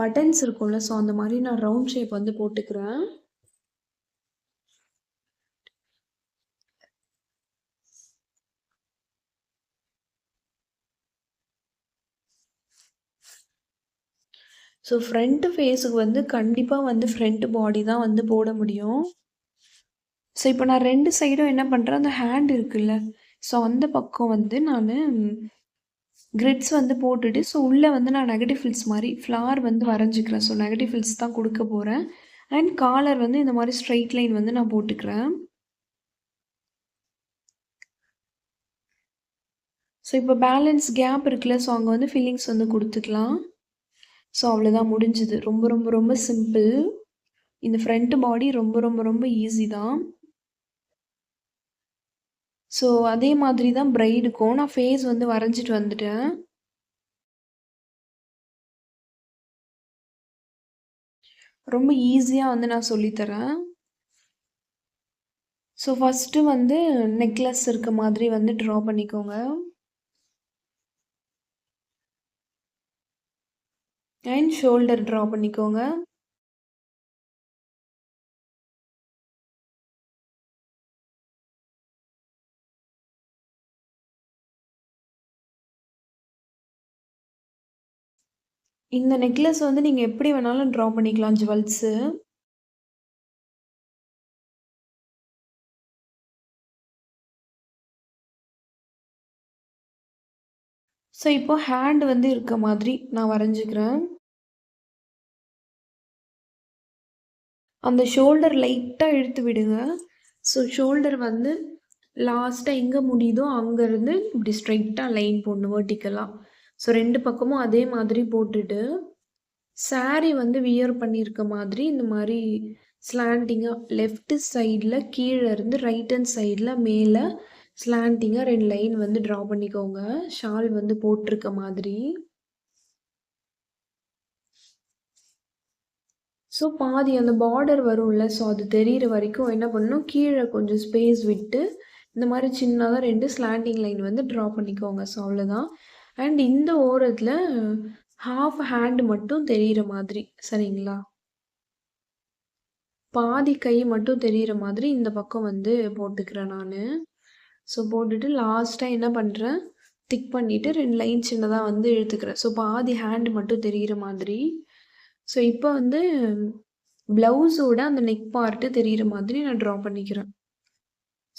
பட்டன்ஸ் இருக்கும்ல, ஸோ அந்த மாதிரி நான் ரவுண்ட் ஷேப் வந்து போட்டுக்கிறேன். ஸோ ஃப்ரண்ட் ஃபேஸுக்கு வந்து கண்டிப்பாக வந்து ஃப்ரண்ட் பாடி தான் வந்து போட முடியும். ஸோ இப்போ நான் 2 சைடும் என்ன பண்ணுறேன், அந்த ஹேண்ட் இருக்குல்ல, ஸோ அந்த பக்கம் வந்து நான் கிரிட்ஸ் வந்து போட்டுட்டு ஸோ உள்ளே வந்து நான் நெகட்டிவ் ஃபில்ஸ் மாதிரி ஃப்ளார் வந்து வரைஞ்சிக்கிறேன். ஸோ நெகட்டிவ் ஃபில்ஸ் தான் கொடுக்க போகிறேன். அண்ட் காலர் வந்து இந்த மாதிரி ஸ்ட்ரெயிட் லைன் வந்து நான் போட்டுக்கிறேன். ஸோ இப்போ பேலன்ஸ் கேப் இருக்குல்ல, ஸோ அங்கே வந்து ஃபில்லிங்ஸ் வந்து கொடுத்துக்கலாம். ஸோ அவ்வளோதான் முடிஞ்சுது. ரொம்ப ரொம்ப ரொம்ப சிம்பிள். இந்த ஃப்ரண்ட் பாடி ரொம்ப ரொம்ப ரொம்ப ஈஸி தான். ஸோ அதே மாதிரி தான் பிரைடுக்கும் நான் ஃபேஸ் வந்து வரைஞ்சிட்டு வந்துட்டேன். ரொம்ப ஈஸியாக வந்து நான் சொல்லித்தரேன். ஸோ ஃபஸ்ட்டு வந்து நெக்லஸ் இருக்க மாதிரி வந்து ட்ரா பண்ணிக்கோங்க. அண்ட் ஷோல்டர் ட்ரா பண்ணிக்கோங்க. இந்த நெக்லஸ் வந்து நீங்கள் எப்படி வேணாலும் ட்ரா பண்ணிக்கலாம் ஜுவல்ஸு. ஸோ இப்போ ஹேண்ட் வந்து இருக்க மாதிரி நான் வரைஞ்சிக்கிறேன். அந்த ஷோல்டர் லைட்டாக இழுத்து விடுங்க. ஸோ ஷோல்டர் வந்து லாஸ்ட்டாக எங்கே முடியுதோ அங்கேருந்து இப்படி ஸ்ட்ரைட்டாக லைன் போடணும் வெர்டிக்கலாக. ஸோ 2 பக்கமும் அதே மாதிரி போட்டுட்டு சாரீ வந்து வியர் பண்ணியிருக்க மாதிரி இந்த மாதிரி ஸ்லாண்டிங்காக லெஃப்ட் சைடில் கீழே இருந்து ரைட் ஹேண்ட் சைடில் மேலே ஸ்லாண்டிங்காக 2 லைன் வந்து ட்ரா பண்ணிக்கோங்க. ஷால் வந்து போட்டிருக்க மாதிரி. ஸோ பாதி அந்த பார்டர் வரும்ல, ஸோ அது தெரிகிற வரைக்கும் என்ன பண்ணணும், கீழே கொஞ்சம் ஸ்பேஸ் விட்டு இந்த மாதிரி சின்னதாக 2 ஸ்லாண்டிங் லைன் வந்து ட்ரா பண்ணிக்கோங்க. ஸோ அவ்வளோதான். அண்ட் இந்த ஓரத்தில் ஹாஃப் ஹேண்ட் மட்டும் தெரிகிற மாதிரி, சரிங்களா? பாதி கை மட்டும் தெரிகிற மாதிரி இந்த பக்கம் வந்து போட்டுக்கிறேன் நான். ஸோ போட்டுட்டு லாஸ்ட்டாக என்ன பண்ணுறேன், திக் பண்ணிவிட்டு 2 லைன் சின்னதாக வந்து இழுத்துக்கிறேன். ஸோ பாதி ஹேண்டு மட்டும் தெரிகிற மாதிரி. ஸோ இப்போ வந்து ப்ளவுஸோட அந்த நெக் பார்ட்டு தெரிகிற மாதிரி நான் ட்ரா பண்ணிக்கிறேன்.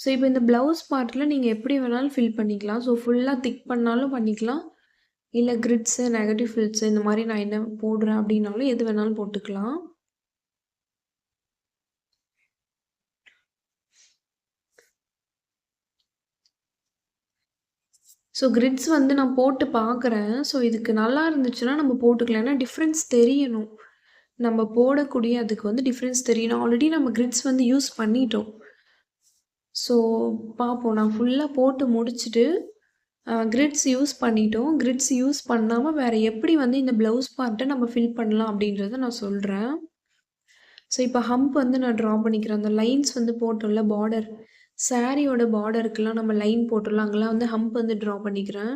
ஸோ இப்போ இந்த ப்ளவுஸ் பார்ட்டில் நீங்கள் எப்படி வேணாலும் ஃபில் பண்ணிக்கலாம். ஸோ ஃபுல்லாக திக் பண்ணாலும் பண்ணிக்கலாம், இல்லை கிரிட்ஸு நெகட்டிவ் ஃபில்ஸு இந்த மாதிரி நான் என்ன போடுறேன் அப்படின்னாலும் எது வேணாலும் போட்டுக்கலாம். ஸோ கிரிட்ஸ் வந்து நான் போட்டு பார்க்குறேன். ஸோ இதுக்கு நல்லா இருந்துச்சுன்னா நம்ம போட்டுக்கலாம். ஏன்னா டிஃப்ரென்ஸ் தெரியணும். நம்ம போடக்கூடிய அதுக்கு வந்து டிஃப்ரென்ஸ் தெரியணும். ஆல்ரெடி நம்ம கிரிட்ஸ் வந்து யூஸ் பண்ணிட்டோம். ஸோ பார்ப்போம். நான் ஃபுல்லாக போட்டு முடிச்சுட்டு கிரிட்ஸ் யூஸ் பண்ணிட்டோம். கிரிட்ஸ் யூஸ் பண்ணாமல் வேறு எப்படி வந்து இந்த ப்ளவுஸ் பார்ட்டை நம்ம ஃபில் பண்ணலாம் அப்படின்றத நான் சொல்கிறேன். ஸோ இப்போ ஹம்ப் வந்து நான் ட்ரா பண்ணிக்கிறேன். அந்த லைன்ஸ் வந்து போட்டோம்ல பார்டர், சாரியோட பார்டருக்குலாம் நம்ம லைன் போட்டுடலாம். அங்கெல்லாம் வந்து ஹம்ப் வந்து ட்ரா பண்ணிக்கிறேன்.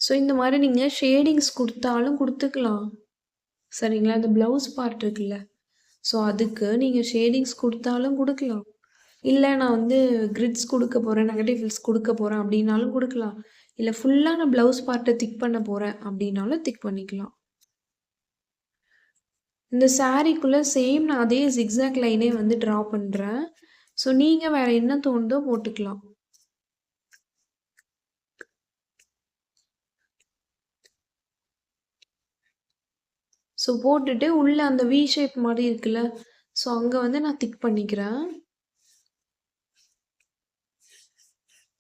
ஸோ இந்த மாதிரி நீங்கள் ஷேடிங்ஸ் கொடுத்தாலும் கொடுத்துக்கலாம், சரிங்களா? இந்த ப்ளவுஸ் பார்ட் இருக்குல்ல, ஸோ அதுக்கு நீங்கள் ஷேடிங்ஸ் கொடுத்தாலும் கொடுக்கலாம். இல்லை நான் வந்து கிரிட்ஸ் கொடுக்க போகிறேன், நெகட்டிவ் ஃபில்ஸ் கொடுக்க போகிறேன் அப்படின்னாலும் கொடுக்கலாம். இல்லை ஃபுல்லாக நான் ப்ளவுஸ் பார்ட்டை திக் பண்ண போகிறேன் அப்படின்னாலும் திக் பண்ணிக்கலாம். இந்த சாரீக்குள்ளே சேம் நான் அதே ஜிக்ஸாக் லைனே வந்து ட்ரா பண்ணுறேன். ஸோ நீங்கள் வேறு என்ன தோணுதோ போட்டுக்கலாம். ஸோ போட்டுட்டு உள்ளே அந்த வி ஷேப் மாதிரி இருக்குல்ல, ஸோ அங்கே வந்து நான் திக் பண்ணிக்கிறேன்.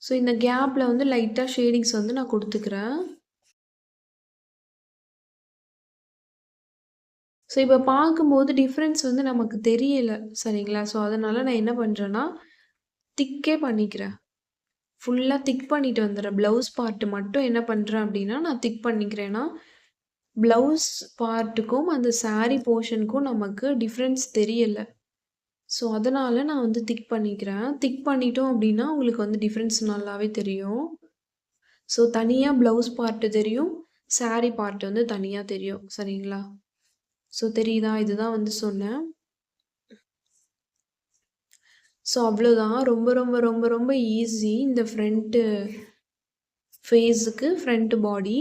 ஸோ இந்த கேப்பில் வந்து லைட்டாக ஷேடிங்ஸ் வந்து நான் கொடுத்துக்கிறேன். ஸோ இப்போ பார்க்கும்போது டிஃப்ரென்ஸ் வந்து நமக்கு தெரியலை, சரிங்களா? ஸோ அதனால் நான் என்ன பண்ணுறேன்னா திக்கே பண்ணிக்கிறேன். ஃபுல்லாக திக் பண்ணிட்டு வந்துடுறேன். ப்ளவுஸ் பார்ட்டு மட்டும் என்ன பண்ணுறேன் அப்படின்னா நான் திக் பண்ணிக்கிறேன்னா ப்ளவுஸ் பார்ட்டுக்கும் அந்த சாரீ போர்ஷனுக்கும் நமக்கு டிஃப்ரென்ஸ் தெரியலை. ஸோ அதனால் நான் வந்து திக் பண்ணிக்கிறேன். திக் பண்ணிட்டோம் அப்படின்னா உங்களுக்கு வந்து டிஃப்ரென்ஸ் நல்லாவே தெரியும். ஸோ தனியாக ப்ளவுஸ் பார்ட்டு தெரியும், சாரீ பார்ட்டு வந்து தனியாக தெரியும், சரிங்களா? ஸோ தெரியுதா? இதுதான் வந்து சொன்னேன். ஸோ அவ்வளோதான். ரொம்ப ரொம்ப ரொம்ப ரொம்ப ஈஸி. இந்த ஃப்ரண்ட்டு ஃபேஸுக்கு ஃப்ரண்ட் பாடி,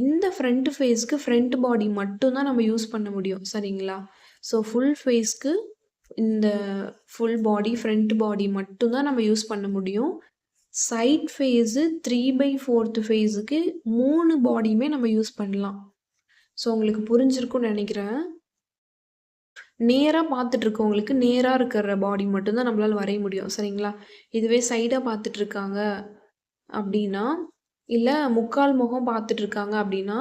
இந்த ஃப்ரண்ட் ஃபேஸ்க்கு ஃப்ரண்ட் பாடி மட்டும் தான் நம்ம யூஸ் பண்ண முடியும், சரிங்களா? ஸோ ஃபுல் ஃபேஸ்க்கு இந்த ஃபுல் பாடி ஃப்ரண்ட் பாடி மட்டும் தான் நம்ம யூஸ் பண்ண முடியும். சைட் ஃபேஸு 3/4 ஃபேஸுக்கு 3 பாடியுமே நம்ம யூஸ் பண்ணலாம். ஸோ உங்களுக்கு புரிஞ்சிருக்கும்னு நினைக்கிறேன். நேரா பார்த்துட்டு இருக்கவங்களுக்கு நேரா இருக்கிற பாடி மட்டும் தான் நம்மளால வரைய முடியும். சரிங்களா? இதுவே சைடா பார்த்துட்டு இருக்காங்க அப்படின்னா, இல்ல முக்கால் முகம் பார்த்துட்டு இருக்காங்க அப்படின்னா,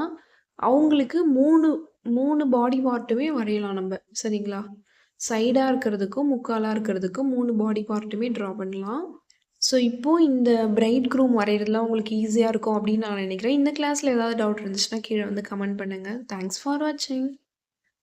அவங்களுக்கு 3 பாடி பார்ட்டுமே வரையலாம் நம்ப. சரிங்களா? சைடா இருக்கிறதுக்கும், முக்காலா இருக்கிறதுக்கும் 3 பாடி பார்ட்டுமே ட்ரா பண்ணலாம். ஸோ, இப்போ இந்த பிரைட் க்ரூம் வரையறதுலாம் உங்களுக்கு ஈஸியா இருக்கும் அப்படின்னு நான் நினைக்கிறேன். இந்த கிளாஸ்ல ஏதாவது டவுட் இருந்துச்சுன்னா கீழ வந்து கமெண்ட் பண்ணுங்க. தேங்க்ஸ் ஃபார் வாட்சிங்.